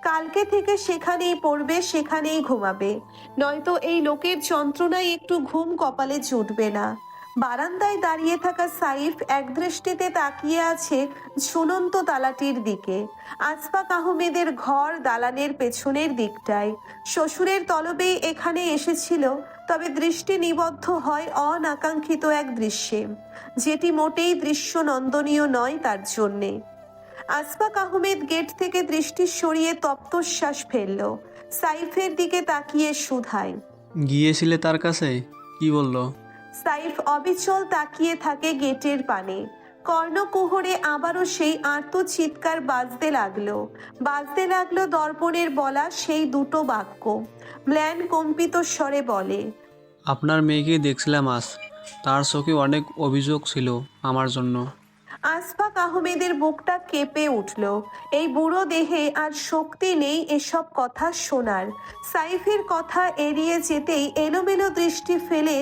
কালকে থেকে সেখানেই পড়বে, সেখানেই ঘুমাবে, নয়তো এই লোকের যন্ত্রণায় একটু ঘুম কপালে জুটবে না। বারান্দায় দাঁড়িয়ে থাকা সাইফ একদৃষ্টিতে তাকিয়ে আছে ঝুলন্ত তালাটির দিকে। আসফাক আহমেদের ঘর দালানের পেছনের দিকটায়। শ্বশুরের তলবেই এখানে এসেছিল, তবে দৃষ্টি নিবদ্ধ হয় অনাকাঙ্ক্ষিত এক দৃশ্যে, যেটি মোটেই দৃশ্য নন্দনীয় নয় তার জন্যে। আসফাক আহমেদ গেট থেকে দৃষ্টি সরিয়ে তপ্তশ্বাস ফেলল। সাইফের দিকে তাকিয়ে শুধায়, গিয়েছিলে তার কাছে? কি বললো? সাইফ অবিচল তাকিয়ে থাকে গেটের পানে। কর্ণকুহরে আবারও সেই আর্ত চিৎকার বাজতে লাগলো দর্পণের বলা সেই দুটো বাক্য। ম্লান কম্পিত স্বরে বলে, আপনার মেয়েকে দেখছিলাম আজ, তার চোখে অনেক অভিযোগ ছিল আমার জন্য। আসফাক আহমেদের বুকটা কেঁপে উঠল। এই বুড়ো দেহে আর শক্তি নেই এসব কথা শোনার। সাইফের কথা এড়িয়ে যেতেই এলোমেলো দৃষ্টি ফেলে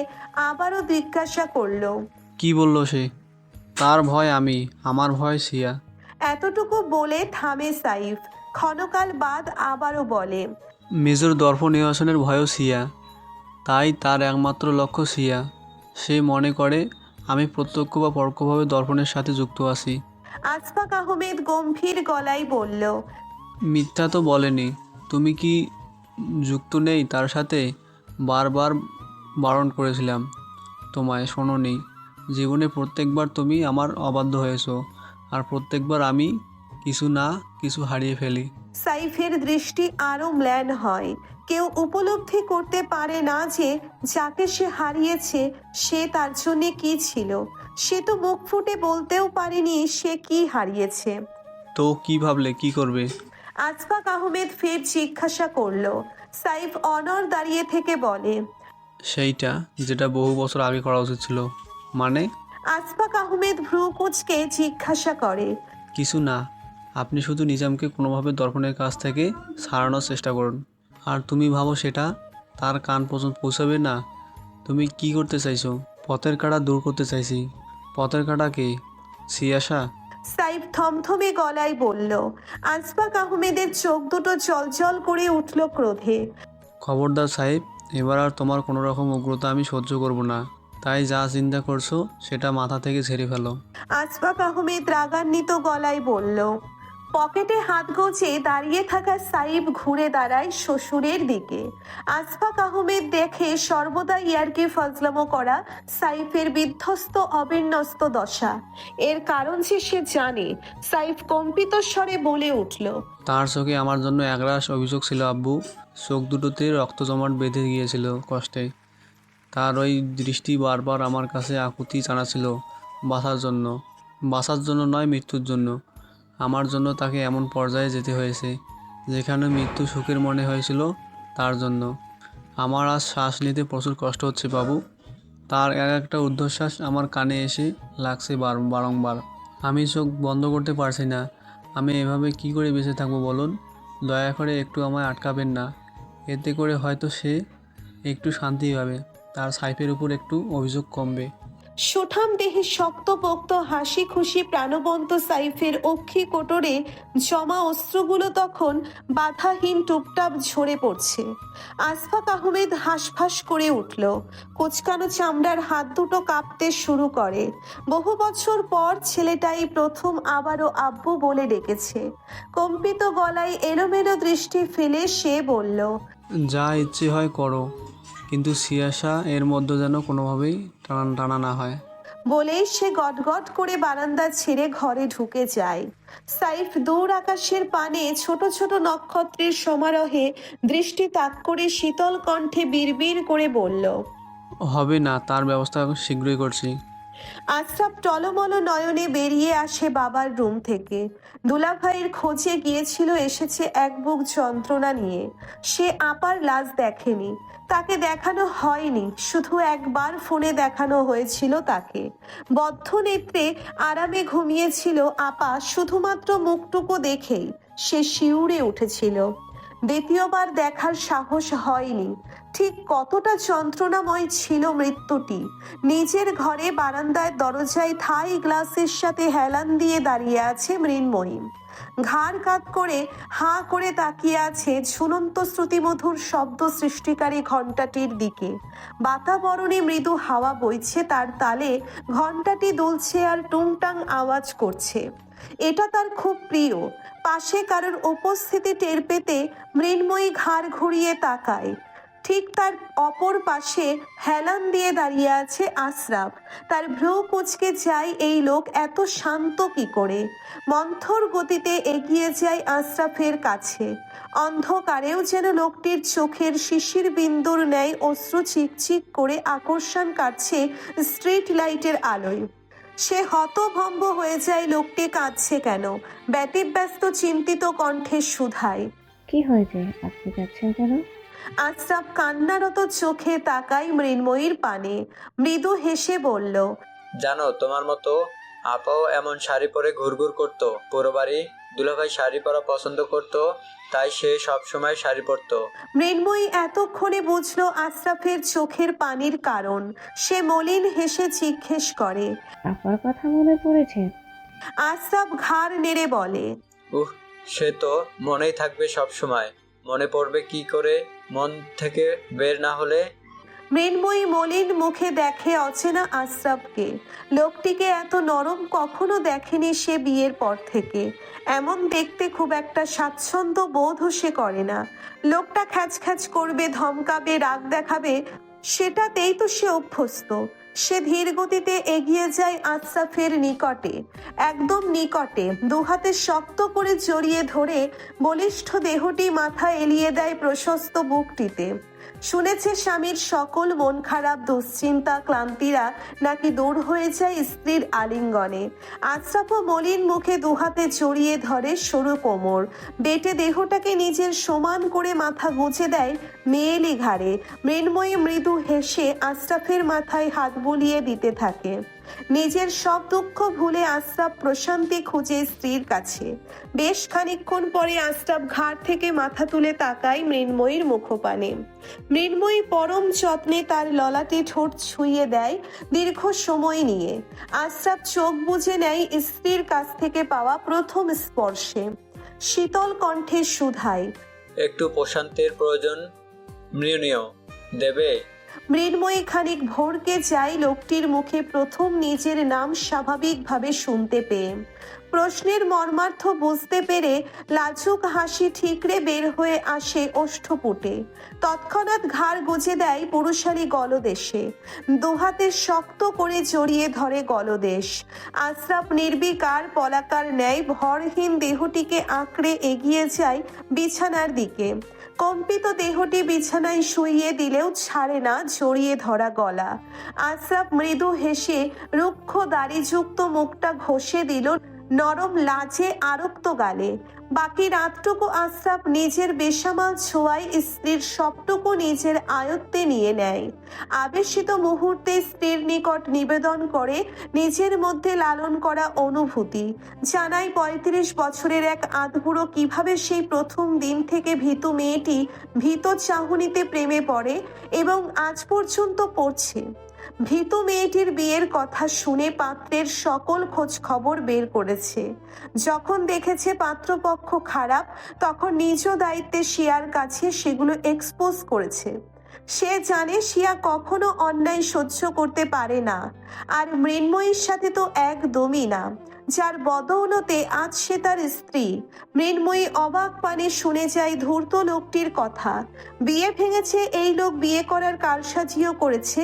আবারও জিজ্ঞাসা করলো, কি বলল সে? তার ভয় আমি, আমার ভয় সিয়া। এতটুকু বলে থামে সাইফ। ক্ষণকাল বাদ আবারও বলে, মেজর দর্প নিবাসনের ভয়ও সিয়া, তাই তার একমাত্র লক্ষ্য সিয়া। সে মনে করে আমি প্রত্যক্ষ বা পরোক্ষভাবে দর্পণের সাথে যুক্ত আছি। আসফাক আহমেদ গম্ভীর গলায় বলল, মিথ্যা তো বলেনি। তুমি কি যুক্ত নেই তার সাথে? বারবার বারণ করেছিলাম তোমায়, শোনোনি। জীবনে প্রত্যেকবার তুমি আমার অবাধ্য হয়েছো, আর প্রত্যেকবার আমি কিছু না কিছু হারিয়ে ফেলি। সাইফের দৃষ্টি আরো ম্লান হয়। কেউ উপলব্ধি করতে পারে না যে যাকে সে হারিয়েছে সে তার জন্য কি ছিল। সে তো মুখ ফুটে বলতেও পারেনি সে কি হারিয়েছে। তো কি ভাবলে, কি করবে? আশফাক আহমেদ ফের জিজ্ঞাসা করলো। সাইফ অনর দাঁড়িয়ে থেকে বলে, সেইটা যেটা বহু বছর আগে করা উচিত ছিল। মানে? আশফাক আহমেদ ভ্রু কুঁচকে জিজ্ঞাসা করে, কিছু না, আপনি শুধু নিজামকে কোনোভাবে দর্পণের কাছ থেকে সারানোর চেষ্টা করুন। আর তুমি ভাবো সেটা তার কান পর্যন্ত পৌঁছাবে না? তুমি কি করতে চাইছো? পথের কাঁটা দূর করতে চাইছি। পথের কাঁটা কে? সিয়াসা? সাইফ থমথমে গলায় বলল। আশফাক আহমেদের চোখ দুটো জলজল করে উঠল ক্রোধে। খবরদার সাহেব, এবার আর তোমার কোনো রকম উগ্রতা আমি সহ্য করব না। তাই যা চিন্তা করছো সেটা মাথা থেকে ঝেড়ে ফেলো। আশফাক আহমেদ রাগান্বিত গলায় বলল। পকেটে হাত গোছে দাঁড়িয়ে থাকা সাইফ ঘুরে দাঁড়ায় শ্বশুরের দিকে। আশফাক আহমেদ দেখে সর্বদা ইয়ারকে ফজলামো করা সাইফের বিধ্বস্ত অবিন্যস্ত দশা। এর কারণ যে সে জানে। সাইফ কম্পিত স্বরে বলে উঠল, তার চোখে আমার জন্য একরাশ অভিযোগ ছিল আব্বু। চোখ দুটোতে রক্ত জমাট বেঁধে গিয়েছিল কষ্টে। তার ওই দৃষ্টি বারবার আমার কাছে আকুতি জানাছিল বাঁচার জন্য নয়, মৃত্যুর জন্য। আমার জন্য তাকে এমন পর্যায়ে যেতে হয়েছে যেখানে মৃত্যু সুখের মনে হয়েছিল তার জন্য। আমার আজ শ্বাস নিতে প্রচুর কষ্ট হচ্ছে বাবু। তার এক একটা ঊর্ধ্বশ্বাস আমার কানে এসে লাগছে বারংবার। আমি চোখ বন্ধ করতে পারছি না। আমি এভাবে কি করে বেঁচে থাকবো বলুন? দয়া করে একটু আমায় আটকাবেন না। এতে করে হয়তো সে একটু শান্তি পাবে, তার সাইফের উপর একটু অভিযোগ কমবে। সুঠাম দেহে শক্তপোক্ত হাসি খুশি প্রাণবন্ত সাইফের অক্ষি কোটরে জমা অস্ত্রগুলো তখন বাধাহীন টুপটাপ ঝরে পড়ছে। আশফাক আহমেদ হাঁসফাঁস করে উঠল। কোচকানো চামড়ার হাত দুটো কাঁপতে শুরু করে। বহু বছর পর ছেলেটাই প্রথম আবারও আব্বু বলে ডেকেছে। কম্পিত গলায় এলোমেলো দৃষ্টি ফেলে সে বলল, যা ইচ্ছে হয় করো, কিন্তু সিয়াসা এর মধ্যে যেন কোনোভাবেই টানা না হয়। বলেই সে গটগট করে বারান্দা ছেড়ে ঘরে ঢুকে যায়। সাইফ দূর আকাশের পানে ছোট ছোট নক্ষত্রের সমারোহে দৃষ্টি তাক করে শীতল কণ্ঠে বিড়বিড় করে বলল, হবে না, তার ব্যবস্থা শীঘ্রই করছি। আশরাফ টলমল নয়নে বেরিয়ে আসে বাবার রুম থেকে। দুলাভাইয়ের খোঁজে গিয়েছিল, এসেছে এক বুক যন্ত্রণা নিয়ে। সে আপার লাশ দেখেনি, তাকে দেখানো হয়নি, শুধু একবার ফোনে দেখানো হয়েছিল তাকে। বদ্ধ নেত্রে আরামে ঘুমিয়েছিল আপা, শুধুমাত্র মুখটুকু দেখেই সে শিউরে উঠেছিল। দ্বিতীয়বার দেখার সাহস হয়নি। ঠিক কতটা যন্ত্রণাময় ছিল মৃত্যুটি। নিজের ঘরে বারান্দায় দরজায় থাই গ্লাসের সাথে হেলান দিয়ে দাঁড়িয়ে আছে মৃন্ময়ী। ঘাড় কাত করে হাঁ করে তাকিয়ে আছে ঝুলন্ত শ্রুতিমধুর শব্দ সৃষ্টিকারী ঘণ্টাটির দিকে। বাতাবরণে মৃদু হাওয়া বইছে, তার তালে ঘণ্টাটি দুলছে আর টুংটাং আওয়াজ করছে। এটা তার খুব প্রিয়। পাশে কারোর উপস্থিতি টের পেতে মৃন্ময়ী ঘাড় ঘুরিয়ে তাকায়। ঠিক তার অপর পাশে হেলান দিয়ে দাঁড়িয়ে আছে আশরাফ। তার ভ্রু কুঁচকে যায়, এই লোক এত শান্ত কি করে? মন্থর গতিতে এগিয়ে যায় আশরাফের কাছে। অন্ধকারেও যেন লোকটির চোখের শিশির বিন্দুর ন্যায় অশ্রু চিকচিক করে আকর্ষণ কাটছে স্ট্রিট লাইটের আলোয়। সে হতভম্ব হয়ে যায়, লোকটি কাঁদছে কেন? ব্যতিব্যস্ত চিন্তিত কণ্ঠে শুধায়, কি হয়েছে, আপনি যাচ্ছেন কেন? আশরাফ কান্নারত চোখে তাকায় মৃন্ময়ীর পানে, মৃদু হেসে বলল, জানো, তোমার মতো আপাও এমন শাড়ি পরে ঘুরঘুর করতো পুরো বাড়ি। দুলাভাই শাড়ি পরা পছন্দ করতো, তাই সে সবসময় শাড়ি পরতো। মৃন্ময়ী এতক্ষণে বুঝলো আশরাফের চোখের পানির কারণ। সে মলিন হেসে জিজ্ঞেস করে, আপার কথা মনে পড়েছে? আশরাফ ঘাড় নেড়ে বলে, সে তো মনেই থাকবে সব সময়। মনে পড়বে কি করে মন থেকে বের না হলে? মৃন্ময়ী মলিন মুখে দেখে অচেনা আশরাফকে। লোকটিকে এত নরম কখনো দেখেনি সে বিয়ের পর থেকে। এমন দেখতে খুব একটা স্বাচ্ছন্দ্য বোধও সে করে না। লোকটা খ্যাচ খ্যাচ করবে, ধমকাবে, রাগ দেখাবে, সেটাতেই তো সে অভ্যস্ত। সে ধীর গতিতে এগিয়ে যায় আশরাফের নিকটে, একদম নিকটে। দুহাতে শক্ত করে জড়িয়ে ধরে বলিষ্ঠ দেহটি মাথা এলিয়ে দেয় প্রশস্ত বুকটিতে। শুনেছে স্বামীর সকল মন খারাপ, দুশ্চিন্তা, ক্লান্তিরা নাকি দূর হয়ে যায় স্ত্রীর আলিঙ্গনে। আশরাফও মলিন মুখে দুহাতে জড়িয়ে ধরে সরু কোমর, বেটে দেহটাকে নিজের সমান করে মাথা গুজে দেয় মেয়েলি ঘাড়ে। মৃন্ময়ী মৃদু হেসে আশরাফের মাথায় হাত বুলিয়ে দিতে থাকে। নিজের সব দুঃখ ভুলে আশরাফ প্রশান্তি খুঁজে স্ত্রীর কাছে। বেশ খানিকক্ষণ পরে আশরাফ ঘাড় থেকে মাথা তুলে তাকায় মৃন্ময়ীর মুখপানে। মৃন্ময়ী পরম যত্নে তার ললাটে ঠোঁট ছুঁয়ে দেয় দীর্ঘ সময় নিয়ে। আশরাফ চোখ বুজে নেয় স্ত্রীর কাছ থেকে পাওয়া প্রথম স্পর্শে। শীতল কণ্ঠে শুধায়, একটু প্রশান্তির প্রয়োজন মৃণীয় দেবে? মৃন্ময়ী খানিক ভরকে যায় লোকটির মুখে প্রথম নিজের নাম স্বাভাবিকভাবে শুনতে পেয়ে। প্রশ্নের মর্মার্থ বুঝতে পেরে লাজুক হাসি ঠিকরে বের হয়ে আসে ওষ্ঠপুটে। তৎক্ষণাৎ ঘাড় গুজে দেয় পুরুষালী গলদেশে, দুহাতে শক্ত করে জড়িয়ে ধরে গলদেশ। আশরাফ নির্বিকার পলাকার ন্যায় ভরহীন দেহটিকে আঁকড়ে এগিয়ে যায় বিছানার দিকে। কম্পিত দেহটি বিছানায় শুইয়ে দিলেও ছাড়ে না জড়িয়ে ধরা গলা। আশরাফ মৃদু হেসে রুক্ষ দাড়িযুক্ত মুখটা ঘষে দিল নরম লাজে আরক্ত গালে। বাকি রাতটুকু আশরাফ নিজের বেসামাল ছোঁয়ায় স্ত্রীর সবটুকু নিজের আয়ত্তে নিয়ে নেয়। আবেশিত মুহূর্তে স্ত্রীর নিকট নিবেদন করে নিজের মধ্যে লালন করা অনুভূতি। জানায় ৩৫ বছরের এক আধবুড়ো কিভাবে সেই প্রথম দিন থেকে ভীতু মেয়েটি ভীত চাহনিতে প্রেমে পড়ে এবং আজ পর্যন্ত পড়ছে। ভীতু মেয়েটির বিয়ের কথা শুনে পাত্রের সকল খোঁজ খবর বের করেছে। যখন দেখেছে পাত্রপক্ষ খারাপ, তখন নিজ দায়িত্বে শিয়ার কাছে সেগুলো এক্সপোজ করেছে। সে জানে শিয়া কখনো অন্যায় সহ্য করতে পারে না, আর মৃন্ময়ীর সাথে তো একদমই না, যার বদৌলতে আজ সে তার স্ত্রী। মৃন্ময়ী অবাক পানে শুনে যায় ধূর্ত লোকটির কথা। বিয়ে ভেঙেছে এই লোক, বিয়ে করার কারসাজিও করেছে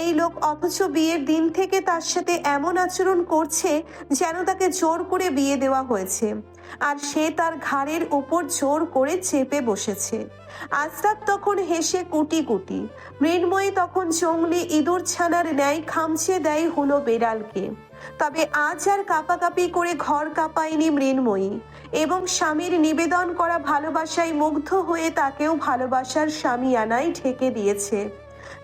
এই লোক, অথচ বিয়ের দিন থেকে তার সাথে এমন আচরণ করছে যেন তাকে জোর করে বিয়ে দেওয়া হয়েছে, আর সে তার ঘাড়ের উপর জোর করে চেপে বসেছে। আশরাফ তখন হেসে কুটি কুটি, মৃন্ময়ী তখন জঙ্গলি ইঁদুর ছানার ন্যায় খামচে দেয় হলো বেড়ালকে। তবে আজ আর কাঁপাকাঁপি করে ঘর কাঁপায়নি মৃন্ময়ী, এবং স্বামীর নিবেদন করা ভালোবাসায় মুগ্ধ হয়ে তাকেও ভালোবাসার স্বামীয়ানায় ঢেকে দিয়েছে।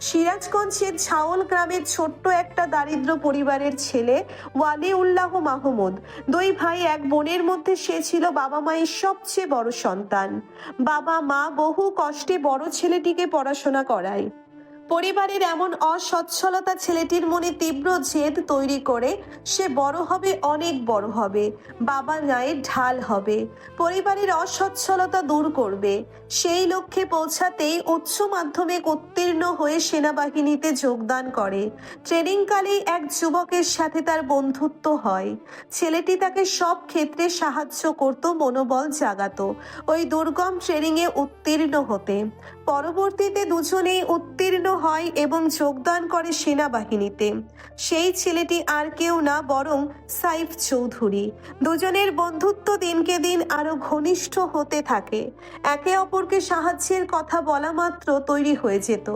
সিরাজগঞ্জের ছাওল গ্রামের ছোট্ট একটা দারিদ্র পরিবারের ছেলে ওয়ালিউল্লাহ মাহমুদ। দুই ভাই এক বোনের মধ্যে সে ছিল বাবা মায়ের সবচেয়ে বড় সন্তান। বাবা মা বহু কষ্টে বড় ছেলেটিকে পড়াশোনা করায়। পরিবারের এমন অসচ্ছলতা ছেলেটির মনে তীব্র জেদ তৈরি করে সে বড় হবে, অনেক বড় হবে, বাবা মায়ের ঢাল হবে, পরিবারের অসচ্ছলতা দূর করবে। সেই লক্ষ্যে পৌঁছাতেই উচ্চ মাধ্যমিক উত্তীর্ণ হয়ে সেনাবাহিনীতে যোগদান করে। ট্রেনিংকালেই এক যুবকের সাথে তার বন্ধুত্ব হয়। ছেলেটি তাকে সব ক্ষেত্রে সাহায্য করত, মনোবল জাগাতো ওই দুর্গম ট্রেনিংয়ে উত্তীর্ণ হতে। পরবর্তীতে দুজনেই উত্তীর্ণ হয় এবং যোগদান করে সেনাবাহিনীতে। সেই ছেলেটি আর কেউ না, বরং সাইফ চৌধুরী। দুজনের বন্ধুত্ব দিনকে দিন আরো ঘনিষ্ঠ হতে থাকে। একে অপরকে সাহায্যের কথা বলা মাত্র তৈরি হয়ে যেত,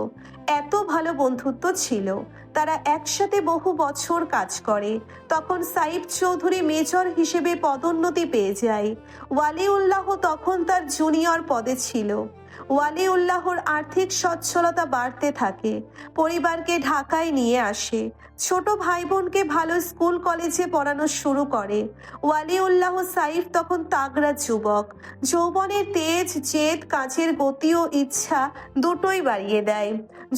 এত ভালো বন্ধুত্ব ছিল। তারা একসাথে বহু বছর কাজ করে। তখন সাইফ চৌধুরী মেজর হিসেবে পদোন্নতি পেয়ে যায়। ওয়ালিউল্লাহ তখন তার জুনিয়র পদে ছিল। ওয়ালিউল্লাহর আর্থিক সচ্ছলতা বাড়তে থাকে, পরিবারকে ঢাকায় নিয়ে আসে, ছোট ভাই বোনকে ভালো স্কুল কলেজে পড়ানো শুরু করে। ওয়ালিউল্লাহ সাইফ তখন তাগড়া যুবক, যৌবনের তেজ, জেদ, কাজের গতি ও ইচ্ছা দুটোই বাড়িয়ে দেয়।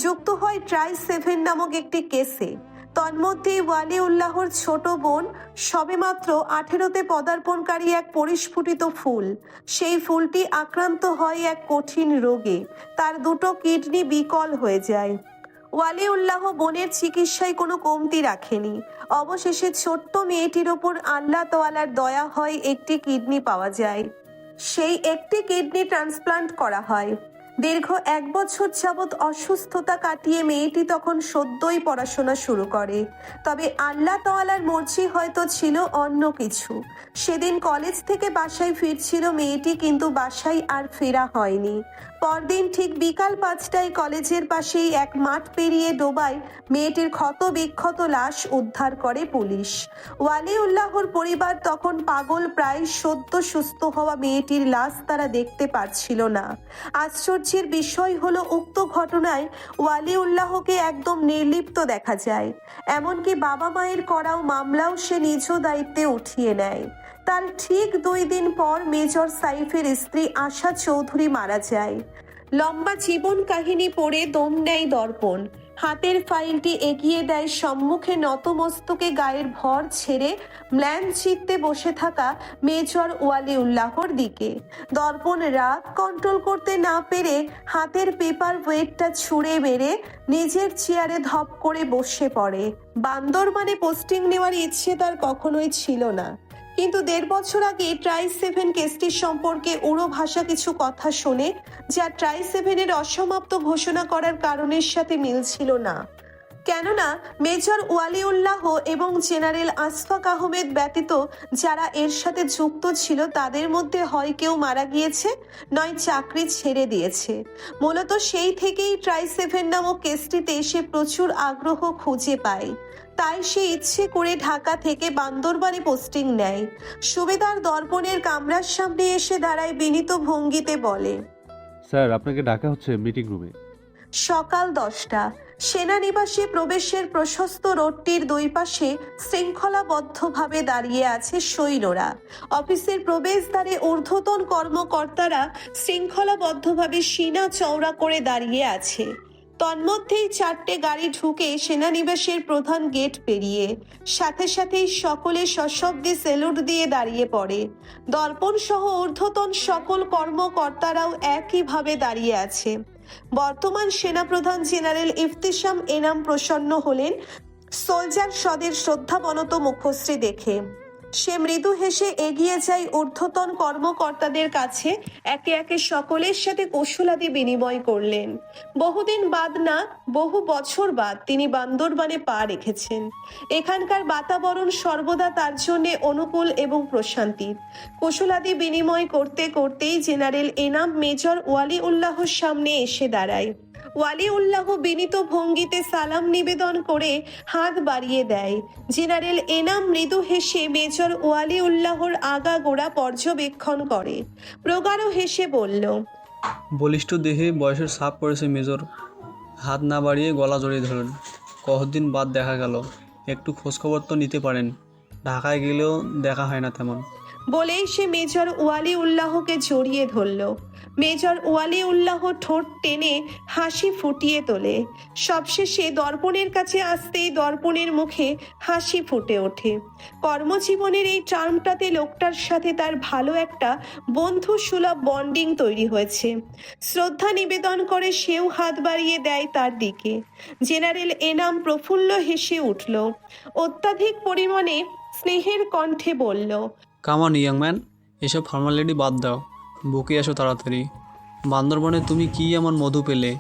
যুক্ত হয় ট্রাই-7 নামক একটি কেসে। তন্মধ্যে ওয়ালিউল্লাহর ছোট বোন সবেমাত্র 18তে পদার্পণকারী এক পরিস্ফুটিত ফুল। সেই ফুলটি আক্রান্ত হয় এক কঠিন রোগে, তার দুটো কিডনি বিকল হয়ে যায়। ওয়ালিউল্লাহ বোনের চিকিৎসায় কোনো কমতি রাখেনি। অবশেষে ছোট্ট মেয়েটির ওপর আল্লাহ তাআলার দয়া হয়, একটি কিডনি পাওয়া যায়। সেই একটি কিডনি ট্রান্সপ্লান্ট করা হয়। দীর্ঘ 1 বছর যাবৎ অসুস্থতা কাটিয়ে মেয়েটি তখন সদ্যই পড়াশোনা শুরু করে। তবে আল্লাহ তাআলার মর্জি হয়তো ছিল অন্য কিছু। সেদিন কলেজ থেকে বাসায় ফিরছিল মেয়েটি, কিন্তু বাসায় আর ফেরা হয়নি। পরদিন ঠিক বিকাল 5টায় কলেজের পাশেই এক মাঠ পেরিয়ে ডোবায় মেয়েটির ক্ষত বিক্ষত লাশ উদ্ধার করে পুলিশ। ওয়ালিউল্লাহর পরিবার তখন পাগল, প্রায় সদ্য সুস্থ হওয়া মেয়েটির লাশ তারা দেখতে পারছিল না। আশ্চর্যের বিষয় হলো উক্ত ঘটনায় ওয়ালিউল্লাহকে একদম নির্লিপ্ত দেখা যায়। এমনকি বাবা মায়ের করাও মামলাও সে নিজ দায়িত্বে উঠিয়ে নেয়। তার ঠিক 2 দিন পর মেজর সাইফের স্ত্রী আশা চৌধুরী মারা যায়। লম্বা জীবন কাহিনী পড়ে দম নেয় দর্পণ। হাতের ফাইলটি এগিয়ে দেয় সম্মুখে নতমস্তকে গায়ের ভর ছেড়ে ম্লান চিত্তে বসে থাকা মেজর ওয়ালিউল্লাহর দিকে। দর্পণ রাগ কন্ট্রোল করতে না পেরে হাতের পেপার ওয়েটটা ছুঁড়ে মেরে নিজের চেয়ারে ধপ করে বসে পড়ে। বান্দরবানে পোস্টিং নেওয়ার ইচ্ছে তার কখনোই ছিল না, কিন্তু 1.5 বছর আগে ট্রাই-7 কেসটি সম্পর্কে উড়ো ভাষা কিছু কথা শোনে, যা ট্রাই-7-এর অসমাপ্ত ঘোষণা করার কারণের সাথে মিলছিল না। কেননা মেজর ওয়ালিউল্লাহ এবং জেনারেল আশফাক আহমেদ ব্যতীত যারা এর সাথে যুক্ত ছিল তাদের মধ্যে হয় কেউ মারা গিয়েছে, নয় চাকরি ছেড়ে দিয়েছে। মূলত সেই থেকেই ট্রাই-7 নামক কেসটিতে সে প্রচুর আগ্রহ খুঁজে পায়। তাই সে ইচ্ছে করে ঢাকা থেকে বান্দরবানে পোস্টিং নেয়। সুবেদার দর্পণের কামরার সামনে এসে দাঁড়ায় বিনীত ভঙ্গিতে বলে, স্যার আপনাকে ডাকা হচ্ছে মিটিং রুমে। সকাল 10টা। সেনানিবাসে প্রবেশের প্রশস্ত রোডটির 2 পাশে শৃঙ্খলাবদ্ধভাবে দাঁড়িয়ে আছে সৈন্যরা। অফিসের প্রবেশদ্বারে ঊর্ধ্বতন কর্মকর্তারা শৃঙ্খলাবদ্ধভাবে সিনা চওড়া করে দাঁড়িয়ে আছে। তন্মধ্যেই 4টে গাড়ি ঢুকে সেনানিবাসের প্রধান গেট পেরিয়ে সাথে সাথেই সকলে সশব্দে সেলুট দিয়ে দাঁড়িয়ে পড়ে। দর্পণ সহ ঊর্ধ্বতন সকল কর্মকর্তারাও একইভাবে দাঁড়িয়ে আছে। বর্তমান সেনাপ্রধান জেনারেল ইফতিসাম এনাম প্রসন্ন হলেন সোলজার সদের শ্রদ্ধাবনত মুখশ্রী দেখে। সে মৃদু হেসে এগিয়ে যায় ঊর্ধ্বতন কর্মকর্তাদের কাছে, একে একে সকলের সাথে কৌশলাদি বিনিময় করলেন। বহুদিন বাদ না, বহু বছর বাদ তিনি বান্দরবানে পা রেখেছেন। এখানকার বাতাবরণ সর্বদা তার জন্য অনুকূল এবং প্রশান্তির। কৌশলাদি বিনিময় করতে করতেই জেনারেল এনাম মেজর ওয়ালিউল্লাহর সামনে এসে দাঁড়ায়। ওয়ালিউল্লাহ বিনীত ভঙ্গিতে সালাম নিবেদন করে হাত বাড়িয়ে দেয়। জেনারেল এনাম মৃদু হেসে মেজর ওয়ালিউল্লাহর আগাগোড়া পর্যবেক্ষণ করে। প্রগাঢ় হেসে বলল, বলিষ্ঠ দেহে বয়সের ছাপ পড়েছে মেজর। হাত না বাড়িয়ে গলা জড়িয়ে ধরলেন। কতদিন বাদ দেখা গেল, একটু খোঁজখবর তো নিতে পারেন। ঢাকায় গেলেও দেখা হয় না তেমন। বলেই সে মেজর ওয়ালিউল্লাহকে জড়িয়ে ধরল। মেজর ওয়ালিউল্লাহ ঠোঁট টেনে হাসি ফুটিয়ে তোলে। সবশেষে দর্পণের কাছে আসতেই দর্পণের মুখে হাসি ফুটে ওঠে। কর্মজীবনের এই টার্মটাতে লোকটার সাথে তার ভালো একটা বন্ধু সুলভ বন্ডিং তৈরি হয়েছে। শ্রদ্ধা নিবেদন করে সেও হাত বাড়িয়ে দেয় তার দিকে। জেনারেল এনাম প্রফুল্ল হেসে উঠল। অত্যাধিক পরিমাণে স্নেহের কণ্ঠে বলল, কামান ইয়াং ম্যান, এসব ফর্মালিটি বাদ দাও, বুকে এসো তাড়াতাড়ি। বান্দরবনে তুমি কি এমন মধু পেলে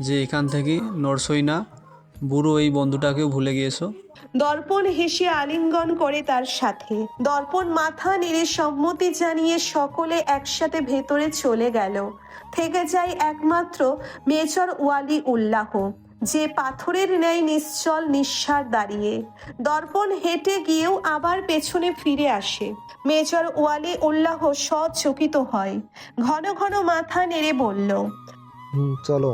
যে এখান থেকে নড়ছই না? বুড়ো এই বন্ধুটাকেও ভুলে গিয়েছো? দর্পণ হেসে আলিঙ্গন করে তার সাথে। দর্পণ মাথা নেড়ে সম্মতি জানিয়ে সকলে একসাথে ভেতরে চলে গেল। থেকে যায় একমাত্র মেজর ওয়ালিউল্লাহ, যে পাথরের ন্যায় নিশ্চল নিঃসার দাঁড়িয়ে। দর্পণ হেঁটে গিয়েও আবার পেছনে ফিরে আসে। মেজর ওয়ালিউল্লাহ সচকিত হয়। ঘন ঘন মাথা নেড়ে বলল, চলো।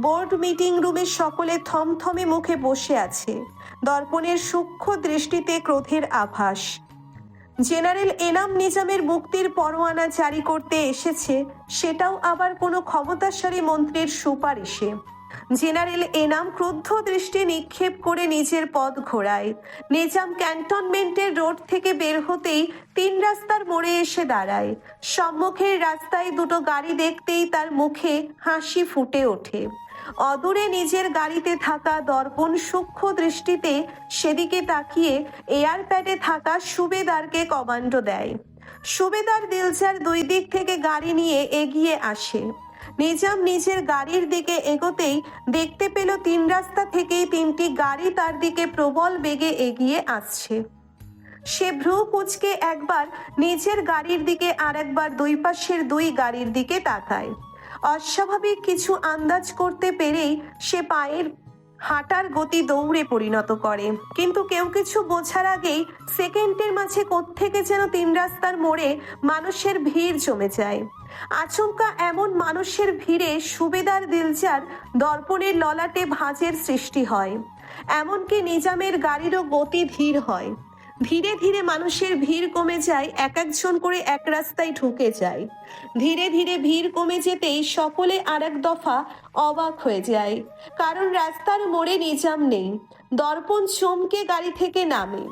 বোর্ড মিটিং রুমে সকলে থমথমে মুখে বসে আছে। দর্পণের সূক্ষ্ম দৃষ্টিতে ক্রোধের আভাস। জেনারেল এনাম নিজামের মুক্তির পরোয়ানা জারি করতে এসেছে, সেটাও আবার কোনো ক্ষমতাশালী মন্ত্রীর সুপারিশে। জেনারেল এনাম ক্রুদ্ধ দৃষ্টি নিক্ষেপ করে নিজের পথ ঘোরায়। নিজাম ক্যান্টনমেন্টের রোড থেকে বের হতেই 3 রাস্তার মোড়ে এসে দাঁড়ায়। সম্মুখের রাস্তায় 2টো গাড়ি দেখতেই তার মুখে হাসি ফুটে ওঠে। অদূরে নিজের গাড়িতে থাকা দর্পণ সূক্ষ্ম দৃষ্টিতে সেদিকে তাকিয়ে এয়ার প্যাডে থাকা সুবেদারকে কমান্ডো দেয়। সুবেদার দিলজার 2 দিক থেকে গাড়ি নিয়ে এগিয়ে আসে। নিজাম নিজের গাড়ির দিকে এগোতেই দেখতে পেল 3 রাস্তা থেকেই 3টি গাড়ি তার দিকে প্রবল বেগে এগিয়ে আসছে। সে ভ্রু কুঁচকে একবার নিজের গাড়ির দিকে আর একবার দুই পাশের 2 গাড়ির দিকে তাকায়। অস্বাভাবিক কিছু আন্দাজ করতে পেরেই সে পায়ের হাঁটার গতি দৌড়ে পরিণত করে, কিন্তু কেউ কিছু বোঝার আগেই সেকেন্ডের মাঝে কোত্থেকে যেন 3 রাস্তার মোড়ে মানুষের ভিড় জমে যায়। আচমকা এমন মানুষের ভিড়ে সুবেদার দিলজার দর্পণের ললাটে ভাঁজের সৃষ্টি হয়। এমনকি নিজামের গাড়িরও গতি ধীর হয়। ধীরে ধীরে মানুষের ভিড় কমে যায়, এক একজন করে এক রাস্তায় ঢুকে যায়। ধীরে ধীরে ভিড় কমে যেতেই সকলে আর এক দফা অবাক হয়ে যায়, কারণ রাস্তার মোড়ে নিজাম নেই। দর্পণ চমকে গাড়ি থেকে নামে।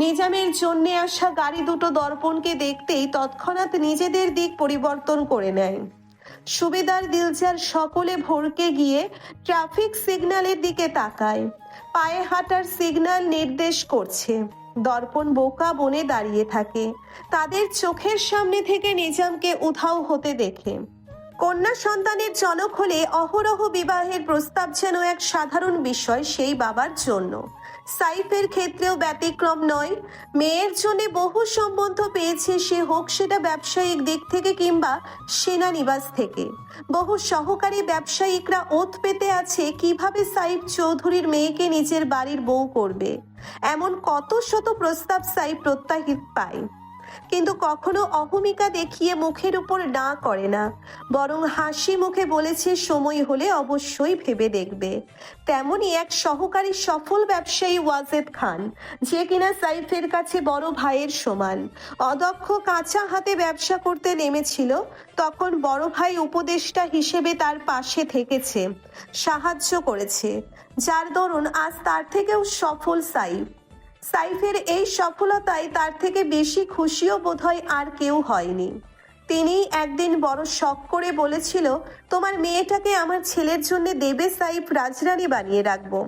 নিজামের জন্য আসা গাড়ি দুটো দর্পণকে দেখতেই তৎক্ষণাৎ নিজেদের দিক পরিবর্তন করে নেয়। সুবেদার দিলজার সকলে ভড়কে গিয়ে ট্রাফিক সিগন্যালের দিকে তাকায়। পায়ে হাঁটার সিগন্যাল নির্দেশ করছে। দর্পণ বোকা বনে দাঁড়িয়ে থাকে, তাদের চোখের সামনে থেকে নিজামকে উধাও হতে দেখে। কন্যা সন্তানের জনক হলে অহরহ বিবাহের প্রস্তাব যেন এক সাধারণ বিষয় সেই বাবার জন্য। সাইফের ক্ষেত্রেও ব্যতিক্রম নয়। মেয়ের জন্য বহু সম্বন্ধ পেয়েছে সে, হোক সেটা ব্যবসায়িক দিক থেকে কিংবা সেনানিবাস থেকে। বহু সহকারী ব্যবসায়িকরা ওত পেতে আছে কিভাবে সাইফ চৌধুরীর মেয়েকে নিজের বাড়ির বউ করবে। এমন কত শত প্রস্তাব সাইফ প্রত্যাহিত পায়, কিন্তু কখনো অহমিকা দেখিয়ে মুখের উপর না করে না, বরং হাসি মুখে বলেছে সময় হলে অবশ্যই ভেবে দেখবে। তেমনি এক সহকারী সফল ব্যবসায়ী ওয়াজেদ খান, যে কিনা সাইফের কাছে বড় ভাইয়ের সমান। অদক্ষ কাঁচা হাতে ব্যবসা করতে নেমেছিল, তখন বড় ভাই উপদেষ্টা হিসেবে তার পাশে থেকেছে, সাহায্য করেছে, যার দরুন আজ তার থেকেও সফল সাইফ। সাইফের এই সফলতায় তার থেকে বেশি খুশিও বোধহয় আর কেউ হয়নি। তিনি একদিন বড় শখ করে বলেছিল, তোমার মেয়েটাকে আমার ছেলের জন্য দেবে সাইফ, রাজরানী বানিয়ে রাখবো।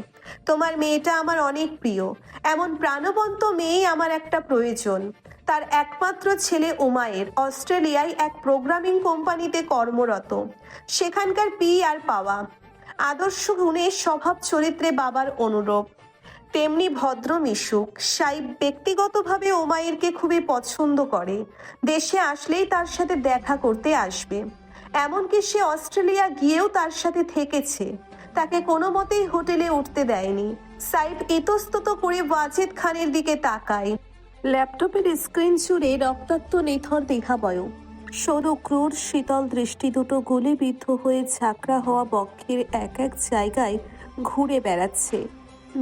তোমার মেয়েটা আমার অনেক প্রিয়, এমন প্রাণবন্ত মেয়ে আমার একটা প্রয়োজন। তার একমাত্র ছেলে উমায়ের অস্ট্রেলিয়ায় এক প্রোগ্রামিং কোম্পানিতে কর্মরত, সেখানকার PR পাওয়া। আদর্শ গুণে স্বভাব চরিত্রে বাবার অনুরূপ, তেমনি ভদ্র মিশুক। সাইফ ব্যক্তিগতভাবে ওমায়েরকে খুবই পছন্দ করে, দেশে আসলেই তার সাথে দেখা করতে আসবে। এমনকি সে অস্ট্রেলিয়া গিয়েও তার সাথে থেকেছে, তাকে কোনো মতেই হোটেলে উঠতে দেয়নি। সাইফ ইতস্তত করে ওয়াজেদ খানের দিকে তাকায়। ল্যাপটপের স্ক্রিন জুড়ে রক্তাক্ত নিথর দেহাবয়ব, সরু ক্রূর শীতল দৃষ্টি দুটো গুলিবিদ্ধ হয়ে ঝাঁকড়া হওয়া বক্ষের এক এক জায়গায় ঘুরে বেড়াচ্ছে।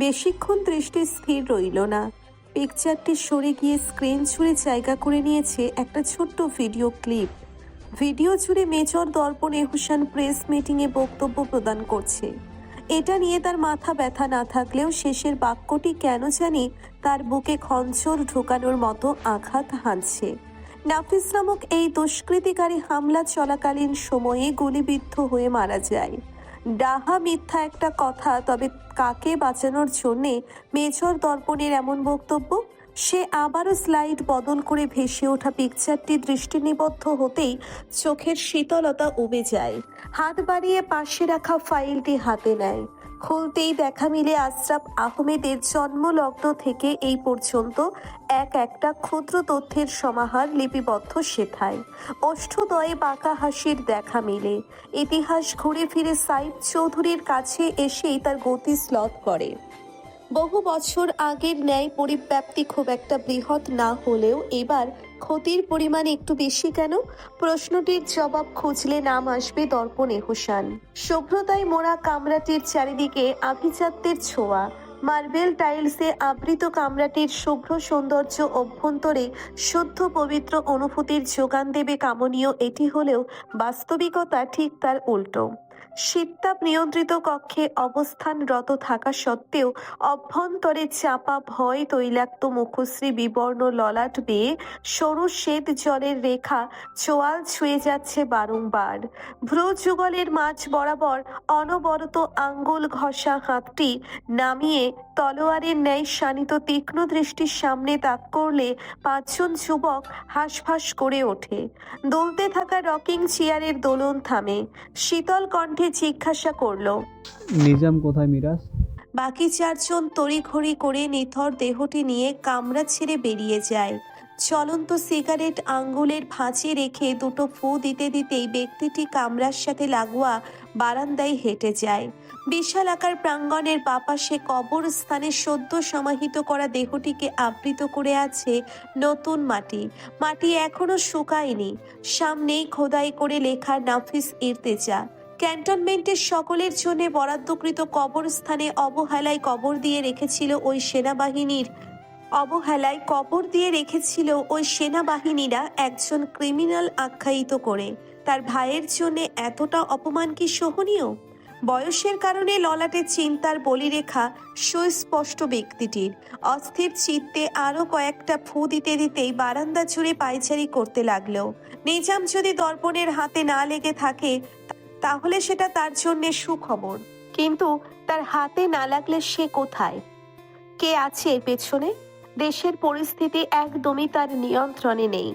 বেশিক্ষণ দৃষ্টি স্থির রইল না। পিকচারটি সরে গিয়ে স্ক্রিন জুড়ে জায়গা করে নিয়েছে একটা ছোট্ট ভিডিও ক্লিপ। ভিডিও জুড়ে মেজর দর্পণ এহসান প্রেস মিটিংয়ে বক্তব্য প্রদান করছে। এটা নিয়ে তার মাথা ব্যথা না থাকলেও শেষের বাক্যটি কেন জানি তার বুকে খঞ্জর ঢোকানোর মতো আঘাত হানছে। নাফিস নামক এই দুষ্কৃতিকারী হামলা চলাকালীন সময়ে গুলিবিদ্ধ হয়ে মারা যায়। ডাহা মিথ্যা একটা কথা, তবে কাকে বাঁচানোর জন্যে মেজর দর্পণের এমন বক্তব্য? সে আবারও স্লাইড বদল করে ভেসে ওঠা পিকচারটি দৃষ্টি নিবদ্ধ হতেই চোখের শীতলতা উবে যায়। হাত বাড়িয়ে পাশে রাখা ফাইলটি হাতে নেয়। খুলতেই দেখা মিলে আশরাফ আহমেদের জন্মলগ্ন থেকে এই পর্যন্ত এক একটা ক্ষুদ্র তথ্যের সমাহার লিপিবদ্ধ সেথায়। ওষ্ঠদয়ে বাঁকা হাসির দেখা মিলে। ইতিহাস ঘুরে ফিরে সাইফ চৌধুরীর কাছে এসেই তার গতি স্লথ করে। বহু বছর আগের ন্যায় পরিব্যাপ্তি খুব একটা বৃহৎ না হলেও এবার ক্ষতির পরিমাণ একটু বেশি কেন? প্রশ্নটির জবাব খুঁজলে নাম আসবে দর্পণ এহসান। শুভ্রতায় মোড়া কামরাটির চারিদিকে আভিজাত্যের ছোঁয়া। মার্বেল টাইলসে আবৃত কামরাটির শুভ্র সৌন্দর্য অভ্যন্তরে শুদ্ধ পবিত্র অনুভূতির যোগান দেবে কামনীয় এটি হলেও বাস্তবিকতা ঠিক তার উল্টো। শীততাপ নিয়ন্ত্রিত কক্ষে অবস্থানরত থাকা সত্ত্বেও অভ্যন্তরে চাপা ভয় তৈলাক্ত মুখশ্রী বিবর্ণ ললাট বেয়ে সরু শ্বেত জলের রেখা চোয়াল ছুঁয়ে যাচ্ছে বারংবার। ভ্রু যুগলের মাঝ বরাবর অনবরত আঙ্গুল ঘষা হাতটি নামিয়ে তলোয়ারের ন্যায় শানিত তীক্ষ্ণ দৃষ্টির সামনে তাক করলে 5 জন যুবক হাঁসফাঁস করে ওঠে। দুলতে থাকা রকিং চেয়ারের দোলন থামে। শীতল কণ্ঠে জিজ্ঞাসা করলো, নিজাম কোথায় মিরাজ? বাকি 4 জন তড়িঘড়ি করে নিথর দেহটি নিয়ে কামরা ছেড়ে বেরিয়ে যায়। চলন্ত সিগারেট আঙ্গুলের ভাঁজে রেখে দুটো ফু দিতে দিতেই ব্যক্তিটি কামরার সাথে লাগোয়া বারান্দায় হেঁটে যায়। বিশাল আকার প্রাঙ্গণের বাপাশে কবরস্থানে সদ্য সমাহিত করা দেহটিকে আবৃত করে আছে নতুন মাটি। মাটি এখনো শুকায়নি। সামনেই খোদাই করে লেখা নাফিস ইর্তেজা। ক্যান্টনমেন্টের সকলের জন্য বরাদ্দকৃত কবরস্থানে অবহেলায় কবর দিয়ে রেখেছিল ওই সেনাবাহিনীরা একজন ক্রিমিনাল আখ্যায়িত করে। তার ভাইয়ের জন্য এতটা অপমান কি সহনীয়? বয়সের কারণে ললাটে চিন্তার বলিরেখা সুস্পষ্ট ব্যক্তিটির। অস্থির চিত্তে আরো কয়েকটা ফু দিতে দিতেই বারান্দা জুড়ে পায়চারি করতে লাগলো। নিজাম যদি দর্পণের হাতে না লেগে থাকে তাহলে সেটা তার জন্য সুখবর, কিন্তু তার হাতে না লাগলে সে কোথায়? কে আছে এর পেছনে? দেশের পরিস্থিতি একদমই তার নিয়ন্ত্রণে নেই।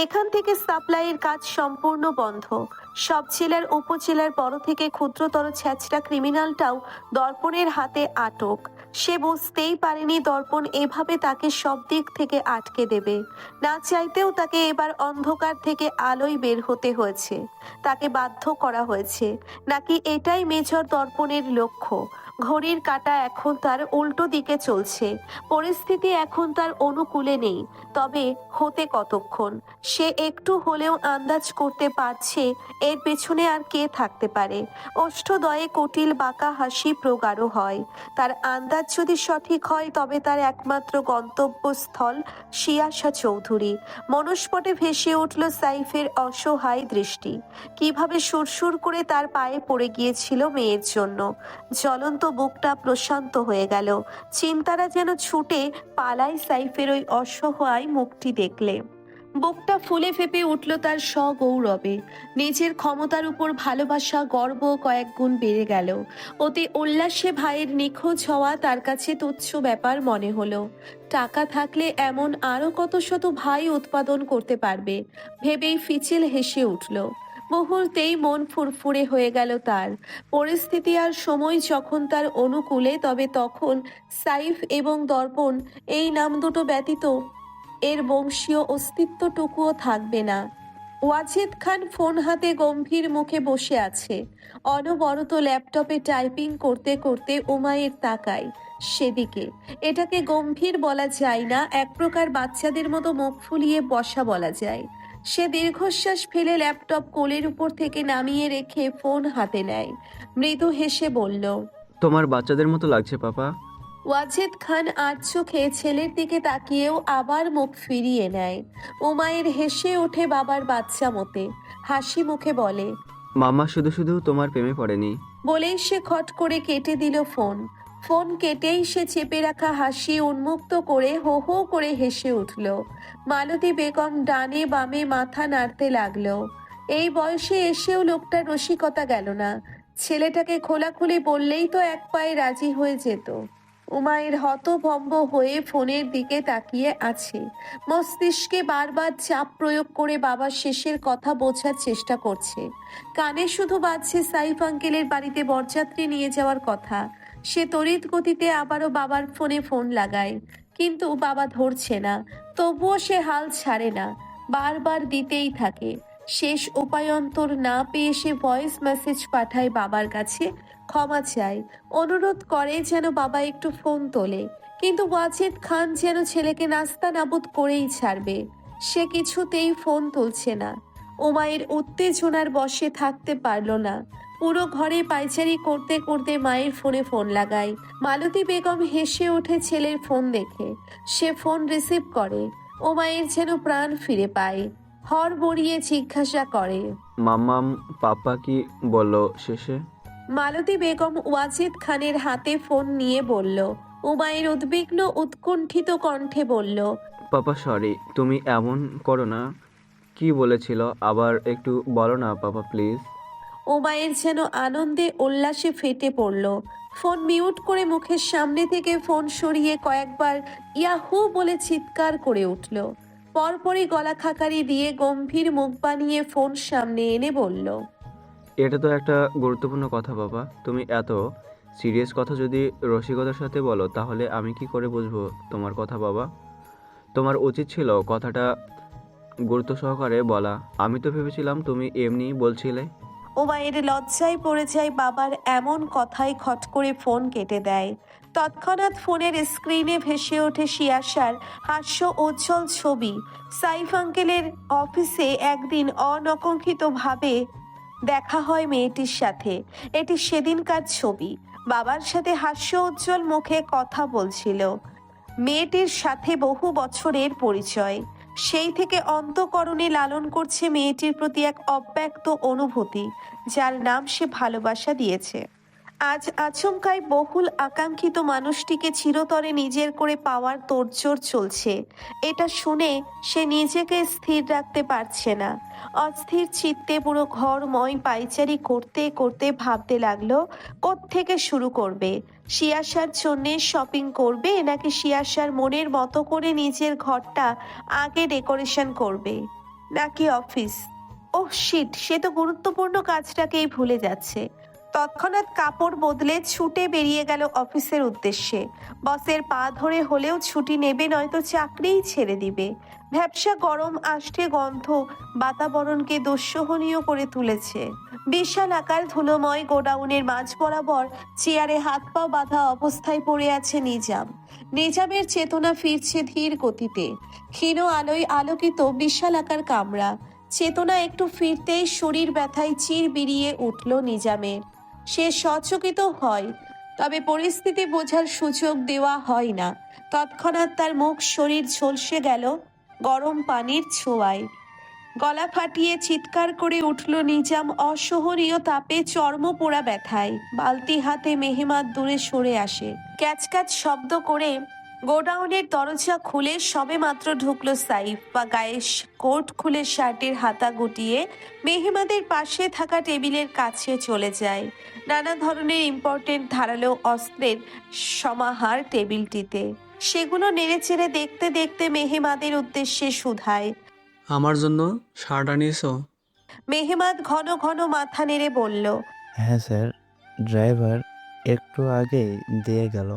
এখান থেকে সাপ্লাইয়ের কাজ সম্পূর্ণ বন্ধ। সব জেলার উপজেলার বড় থেকে ক্ষুদ্রতর ছ্যাচড়া ক্রিমিনালটাও দর্পণের হাতে আটক। সে বুঝতেই পারেনি দর্পণ এভাবে তাকে সব দিক থেকে আটকে দেবে। না চাইতেও তাকে এবার অন্ধকার থেকে আলোয় বের হতে হয়েছে। তাকে বাধ্য করা হয়েছে। নাকি এটাই মেজর দর্পণের লক্ষ্য? ঘড়ির কাঁটা এখন তার উল্টো দিকে চলছে। পরিস্থিতি এখন তার অনুকূলে নেই। তবে হতে কতক্ষণ? সে একটু হলেও আন্দাজ করতে পারছে এর পেছনে আর কে থাকতে পারে। ওষ্ঠদয়ে কুটিল বাঁকা হাসি প্রগাঢ় হয়। তার আন্দাজ যদি সঠিক হয় তবে তার একমাত্র গন্তব্যস্থল শিয়াশা চৌধুরী। মনস্পটে ভেসে উঠল সাইফের অসহায় দৃষ্টি। কিভাবে সুরসুর করে তার পায়ে পড়ে গিয়েছিল মেয়ের জন্য। জ্বলন্ত বুকটা প্রশান্ত হয়ে গেল। চিন্তারা যেন ছুটে পালায় সাইফের ওই অসহায় মুখটি দেখলে। বুকটা ফুলে ফেপে উঠল তার সগৌরবে। নিজের ক্ষমতার উপর ভালোবাসা গর্ব কয়েক গুণ বেড়ে গেল। অতি উল্লাসে ভাইয়ের নিখোঁজ হওয়া তার কাছে তুচ্ছ ব্যাপার মনে হলো। টাকা থাকলে এমন আরো কত শত ভাই উৎপাদন করতে পারবে ভেবেই ফিচিল হেসে উঠল। মুহূর্তেই মন ফুরফুরে হয়ে গেল তার। পরিস্থিতি আর সময় যখন তার অনুকূলে তবে তখন সাইফ এবং দর্পণ এই নাম দুটো ব্যতীত এর বংশীয় অস্তিত্বটুকুও থাকবে না। ওয়াজেদ খান ফোন হাতে গম্ভীর মুখে বসে আছে। অনবরত ল্যাপটপে টাইপিং করতে করতে উমায়ের তাকায় সেদিকে। এটাকে গম্ভীর বলা যায় না, এক প্রকার বাচ্চাদের মতো মুখ ফুলিয়ে বসা বলা যায়। সে দীর্ঘশ্বাস ফেলে ল্যাপটপ কোলের উপর থেকে নামিয়ে রেখে ফোন হাতে নেয়। মৃদু হেসে বলল, তোমার বাচ্চাদের মতো লাগছে পাপা। ওয়াজেদ খান আর চোখে ছেলের দিকে তাকিয়েও আবার মুখ ফিরিয়ে নেয়। উমায়ের হেসে ওঠে বাবার বাচ্চা মতে। হাসি মুখে বলে, মাম্মা শুধু শুধু তোমার প্রেমে পড়েনি। বলেই সে খট করে কেটে দিল ফোন। ফোন কেটেই সে চেপে রাখা হাসি উন্মুক্ত করে হো হো করে হেসে উঠল। মালতী বেগম ডানে বামে মাথা নাড়তে লাগলো। এই বয়সে এসেও লোকটার রসিকতা গেল না। ছেলেটাকে খোলাখুলি বললেই তো এক পায়ে রাজি হয়ে যেত। উমায়ের হতভম্ব হয়ে ফোনের দিকে তাকিয়ে আছে। মস্তিষ্কে বারবার চাপ প্রয়োগ করে বাবার শেষের কথা বোঝার চেষ্টা করছে। কানে শুধু বাজছে সাইফ আঙ্কেলের বাড়িতে বরযাত্রী নিয়ে যাওয়ার কথা। সে তড়িৎ গতিতে আবারও বাবার ফোনে ফোন লাগায়, কিন্তু বাবা ধরছে না। তবুও সে হাল ছাড়ে না, বারবার দিতেই থাকে। শেষ উপায়ন্তর না পেয়ে সে ভয়েস মেসেজ পাঠায় বাবার কাছে, ক্ষমা চায়, অনুরোধ করে যেন বাবা একটু ফোন তোলে। কিন্তু ওয়াজেদ খান যেন ছেলেকে নাস্তা নাবুদ করেই ছাড়বে। সে কিছুতেই ফোন তুলছে না। উমায়ের উত্তেজনার বশে থাকতে পারল না। পুরো ঘরে পায়চারি করতে করতে মায়ের ফোনে ফোন লাগায়। মালতী বেগম হেসে ওঠে ছেলের ফোন দেখে। সে ফোন রিসিভ করে। উমায়ের যেন প্রাণ ফিরে পায়। হড়বড়িয়ে জিজ্ঞাসা করে, মাম্মাম পাপা কি বললো শেষে? মালতী বেগম ওয়াজিদ খানের হাতে ফোন নিয়ে বলল। উমায়ের উদ্বিগ্ন উৎকণ্ঠিত কণ্ঠে বলল, পাপা সরি, তুমি এমন করো না। কি বলেছিল আবার একটু বলো না পাপা প্লিজ। উমায়ের যেন আনন্দে উল্লাসে ফেটে পড়ল। ফোন মিউট করে মুখের সামনে থেকে ফোন সরিয়ে কয়েকবার ইয়াহু বলে চিৎকার করে উঠল। পরপরই গলা খাকারি দিয়ে গম্ভীর মুখ বানিয়ে ফোন সামনে এনে বলল, এটা তো একটা গুরুত্বপূর্ণ কথা বাবা। তুমি এত সিরিয়াস কথা যদি রসিকতার সাথে বলো তাহলে আমি কি করে বুঝবো তোমার কথা বাবা? তোমার উচিত ছিল কথাটা গুরুত্ব সহকারে বলা। আমি তো ভেবেছিলাম তুমি এমনি বলছিলে। উমায়ের লজ্জায় পড়ে যায় বাবার এমন কথায় খট করে ফোন কেটে দেয়। তৎক্ষণাৎ ফোনের স্ক্রিনে ভেসে ওঠে শিয়াশার হাস্য উজ্জ্বল ছবি। সাইফ আঙ্কেলের অফিসে একদিন অনাকাঙ্ক্ষিতভাবে দেখা হয় মেয়েটির সাথে। এটি সেদিনকার ছবি। বাবার সাথে হাস্য উজ্জ্বল মুখে কথা বলছিল। মেয়েটির সাথে বহু বছরের পরিচয়। সেই থেকে অন্তঃকরণে লালন করছে মেয়েটির প্রতি এক অব্যক্ত অনুভূতি, যার নাম সে ভালোবাসা দিয়েছে। আজ আচমকাই বহুল আকাঙ্ক্ষিত মানুষটিকে চিরতরে নিজের করে পাওয়ার তোড়জোড় চলছে। এটা শুনে সে নিজেকে স্থির রাখতে পারছে না। অস্থির চিত্তে পুরো ঘরময় পায়চারি করতে করতে ভাবতে লাগলো কোত্থেকে শুরু করবে। শিয়াশার জন্যে শপিং করবে নাকি শিয়াশার মনের মতো করে নিজের ঘরটা আগে ডেকোরেশন করবে, নাকি অফিস। ওহ শিট, সে তো গুরুত্বপূর্ণ কাজটাকেই ভুলে যাচ্ছে। তৎক্ষণাৎ কাপড় বদলে ছুটে বেরিয়ে গেল অফিসের উদ্দেশ্যে। বসের পা ধরে হলেও ছুটি নেবে, নয়তো চাকরিই ছেড়ে দিবে। ভ্যাপসা গরম আষ্টে গন্ধ বাতাবরণকে দুঃসহনীয় করে তুলেছে। বিশাল আকার ধুলোময় গোডাউনের মাঝ বরাবর চেয়ারে হাত পা বাঁধা অবস্থায় পড়ে আছে নিজাম। নিজামের চেতনা ফিরছে ধীর গতিতে। ক্ষীণ আলোয় আলোকিত বিশাল আকার কামরা। চেতনা একটু ফিরতেই শরীর ব্যথায় চির বিরিয়ে উঠল নিজামের। সে সচকিত হয়, তবে পরিস্থিতি বোঝার সুযোগ দেওয়া হয় না। তৎক্ষণাৎ তার মুখ শরীর ঝলসে গেল গরম পানির ছোঁয়ায়। গলা ফাটিয়ে চিৎকার করে উঠল নিজাম অসহনীয় তাপে চর্ম পোড়া ব্যথায়। বালতি হাতে মেহমাদ দূরে সরে আসে। ক্যাচক্যাচ শব্দ করে গোডাউনের দরজা খুলে সবে মাত্র ঢুকলো সাইফ। বা গায়ে কোট খুলে শার্টের হাতা গুটিয়ে মেহমাদের পাশে থাকা টেবিলের কাছে চলে যায়। নানা ধরনের ইম্পর্টেন্ট ধারালো অস্ত্রের সমাহার টেবিলটিতে। সেগুলো নেড়েচেড়ে দেখতে দেখতে মেহমাদের উদ্দেশ্যে শুধায়, আমার জন্য শার্ট আনিয়েছো? মেহমাদ ঘন ঘন মাথা নেড়ে বলল, হ্যাঁ স্যার, ড্রাইভার একটু আগে দিয়ে গেল।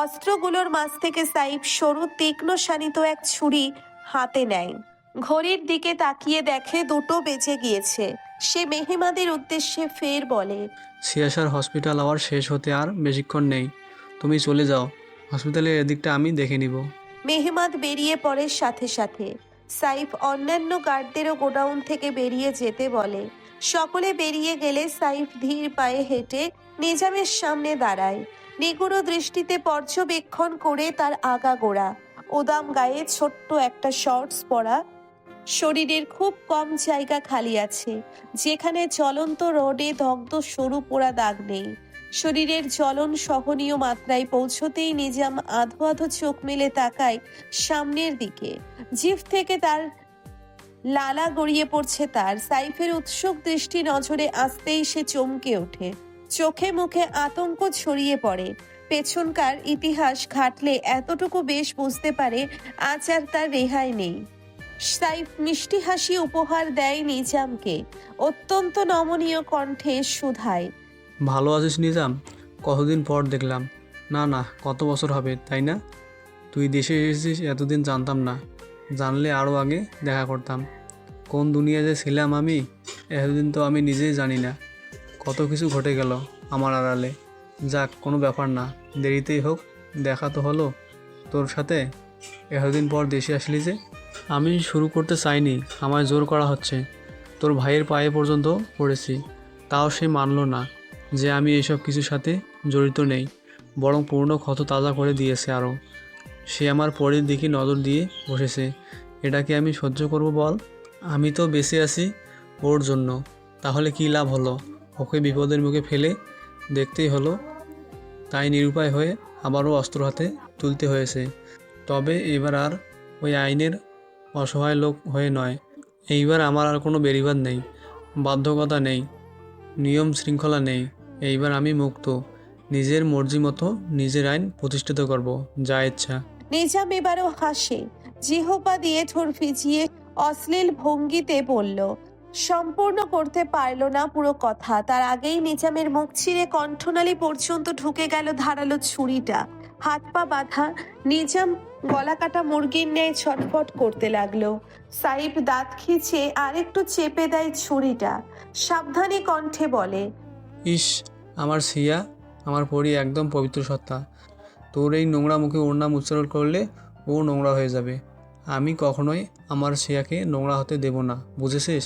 অস্ত্রগুলোর মাঝ থেকে সাইফ সরু তীক্ষ্ণ শানিত এক ছুরি হাতে নেয়। ঘড়ির দিকে তাকিয়ে দেখে 2টো বেজে গিয়েছে। সে মেহমাদের উদ্দেশ্যে ফের বলে, সিয়াশার হসপিটাল আওয়ার শেষ হতে আর বেশিক্ষণ নেই, তুমি চলে যাও। হসপিটালের এদিকটা আমি দেখে নিব। মেহমাদ বেরিয়ে পড়ে সাথে সাথে। সাইফ অন্যান্য গার্ডদেরও গোডাউন থেকে বেরিয়ে যেতে বলে। সকলে বেরিয়ে গেলে সাইফ ধীর পায়ে হেঁটে নিজামের সামনে দাঁড়ায়। নিগুড় দৃষ্টিতে পর্যবেক্ষণ করে তার আগাগোড়া। উদাম গায়ে ছোট্ট একটা শর্টস পরা, শরীরের খুব কম জায়গা খালি আছে, যেখানে জ্বলন্ত রোডে দগ্ধ সরু পোড়া দাগ নেই। শরীরের জ্বলন সহনীয় মাত্রায় পৌঁছতেই নিজাম আধো আধো চোখ মেলে তাকায় সামনের দিকে। জিভ থেকে তার লালা গড়িয়ে পড়ছে তার। সাইফের উৎসুক দৃষ্টি নজরে আসতেই সে চমকে ওঠে। চোখে মুখে আতঙ্ক ছড়িয়ে পড়ে। পেছনকার ইতিহাস ঘাটলে এতটুকু বেশ বুঝতে পারে আজ আর তার রেহাই নেই। সাইফ মিষ্টি হাসি উপহার দেয় নিজামকে। অত্যন্ত নমনীয় কণ্ঠে শুধায়, ভালো আছিস নিজাম? কতদিন পর দেখলাম। না না, কত বছর হবে তাই না? তুই দেশে এসেছিস এতদিন জানতাম না, জানলে আরও আগে দেখা করতাম। কোন দুনিয়ায় যে ছিলাম আমি এতদিন তো আমি নিজেই জানি না। কত কিছু ঘটে গেল আমার আড়ালে। যাক, কোনো ব্যাপার না, দেরিতেই হোক দেখা তো হলো তোর সাথে। এতদিন পর দেশে আসলি যে? আমি শুরু করতে চাইনি, আমায় জোর করা হচ্ছে। তোর ভাইয়ের পায়ে পর্যন্ত পড়েছি, তাও সে মানলো না যে আমি এইসব কিছুর সাথে জড়িত নেই, বরং পূর্ণ ক্ষত তাজা করে দিয়েছে আরও। সে আমার পরের দিকে নজর দিয়ে বসেছে। এটা কি আমি সহ্য করব বল? আমি তো বেঁচে আছি ওর জন্য, তাহলে কি লাভ হলো? ওকে বিপদের মুখে ফেলে দেখতেই হলো, তাই নিরুপায় হয়ে আবারও অস্ত্র হাতে তুলতে হয়েছে। তবে এবার আর ওই আইনের অসহায় লোক হয়ে নয়। এইবার আমার আর কোনো বেড়িবাঁধ নেই, বাধ্যকতা নেই, নিয়ম শৃঙ্খলা নেই। এইবার আমি মুক্ত, নিজের মর্জি মতো নিজের আইন প্রতিষ্ঠিত করব, যা ইচ্ছা। নিজাম এবারও হাসে, জিহ্বা দিয়ে ঠোঁট ভিজিয়ে অশ্লীল ভঙ্গিতে বলল। সম্পূর্ণ করতে পারল না পুরো কথা, তার আগেই নিজামের মুখ ছিঁড়ে কণ্ঠনালী পর্যন্ত ঢুকে গেল ধারালো ছুরিটা। হাত পা বাঁধা নিজাম গলা কাটা মুরগির ন্যায় ছটফট করতে লাগলো। সাইফ দাঁত খিঁচে আরেকটু চেপে দেয় ছুরিটা, সাবধানী কণ্ঠে বলে, ইস, আমার সিয়া, আমার পরি একদম পবিত্র সত্তা। তোর এই নোংরা মুখে ওর নাম উচ্চারণ করলে ও নোংরা হয়ে যাবে। আমি কখনোই আমার সিয়াকে নোংরা হতে দেব না, বুঝেছিস?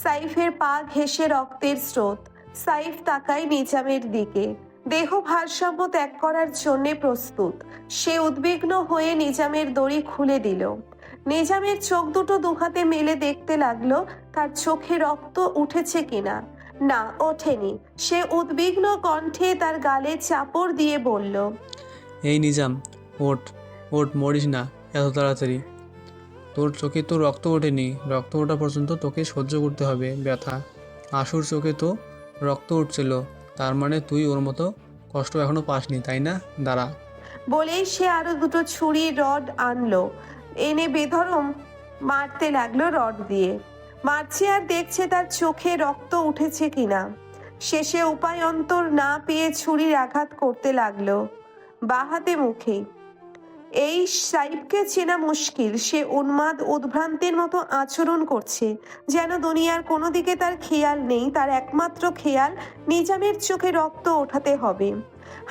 সাইফের পা ঘেঁষে রক্তের স্রোত। সাইফ তাকায় নিজামের দিকে, দেহ ভারসাম্য ত্যাগ করার জন্য প্রস্তুত। সে উদ্বিগ্ন হয়ে নিজামের দড়ি খুলে দিল। নিজামের চোখ দুটো দুহাতে মেলে দেখতে লাগলো তার চোখে রক্ত উঠেছে কিনা। না, ওঠেনি। সে উদ্বিগ্ন কণ্ঠে তার গালে চাপড় দিয়ে বলল, এই নিজাম, ওঠ ওঠ, মরিস না এত তাড়াতাড়ি। তোর চোখে তো রক্ত ওঠেনি, রক্ত ওঠা পর্যন্ত তোকে সহ্য করতে হবে ব্যথা। আশুর চোখে তো রক্ত উঠছিল, তার মানে তুই ওর মতো কষ্ট এখনো পাসনি, তাই না? দাঁড়া। বলেই সে আরো দুটো ছুরি রড আনলো, এনে বেধরম মারতে লাগলো রড দিয়ে। মারছে আর দেখছে তার চোখে রক্ত উঠেছে কিনা। শেষে উপায় অন্তর না পেয়ে ছুরির আঘাত করতে লাগলো বাহাতে মুখে। এই সাইফকে চেনা মুশকিল। সে উন্মাদ উদ্ভ্রান্তের মতো আচরণ করছে, যেন দুনিয়ার কোনো দিকে তার খেয়াল নেই। তার একমাত্র খেয়াল নিজামের চোখে রক্ত ওঠাতে হবে।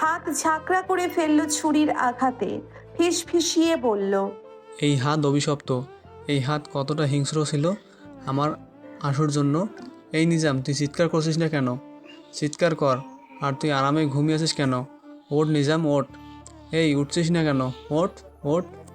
হাত ঝাঁকড়া করে ফেললো ছুরির আঘাতে, ফিসফিসিয়ে বলল, এই হাত অভিশপ্ত। এই হাত কতটা হিংস্র ছিল আমার আশুর জন্য। এই নিজাম, তুই চিৎকার করছিস না কেন? চিৎকার কর। আর তুই আরামে ঘুমিয়ে আছিস কেন? ওঠ নিজাম, ওঠ। এই উঠছিস না কেন? ওঠ ওঠ।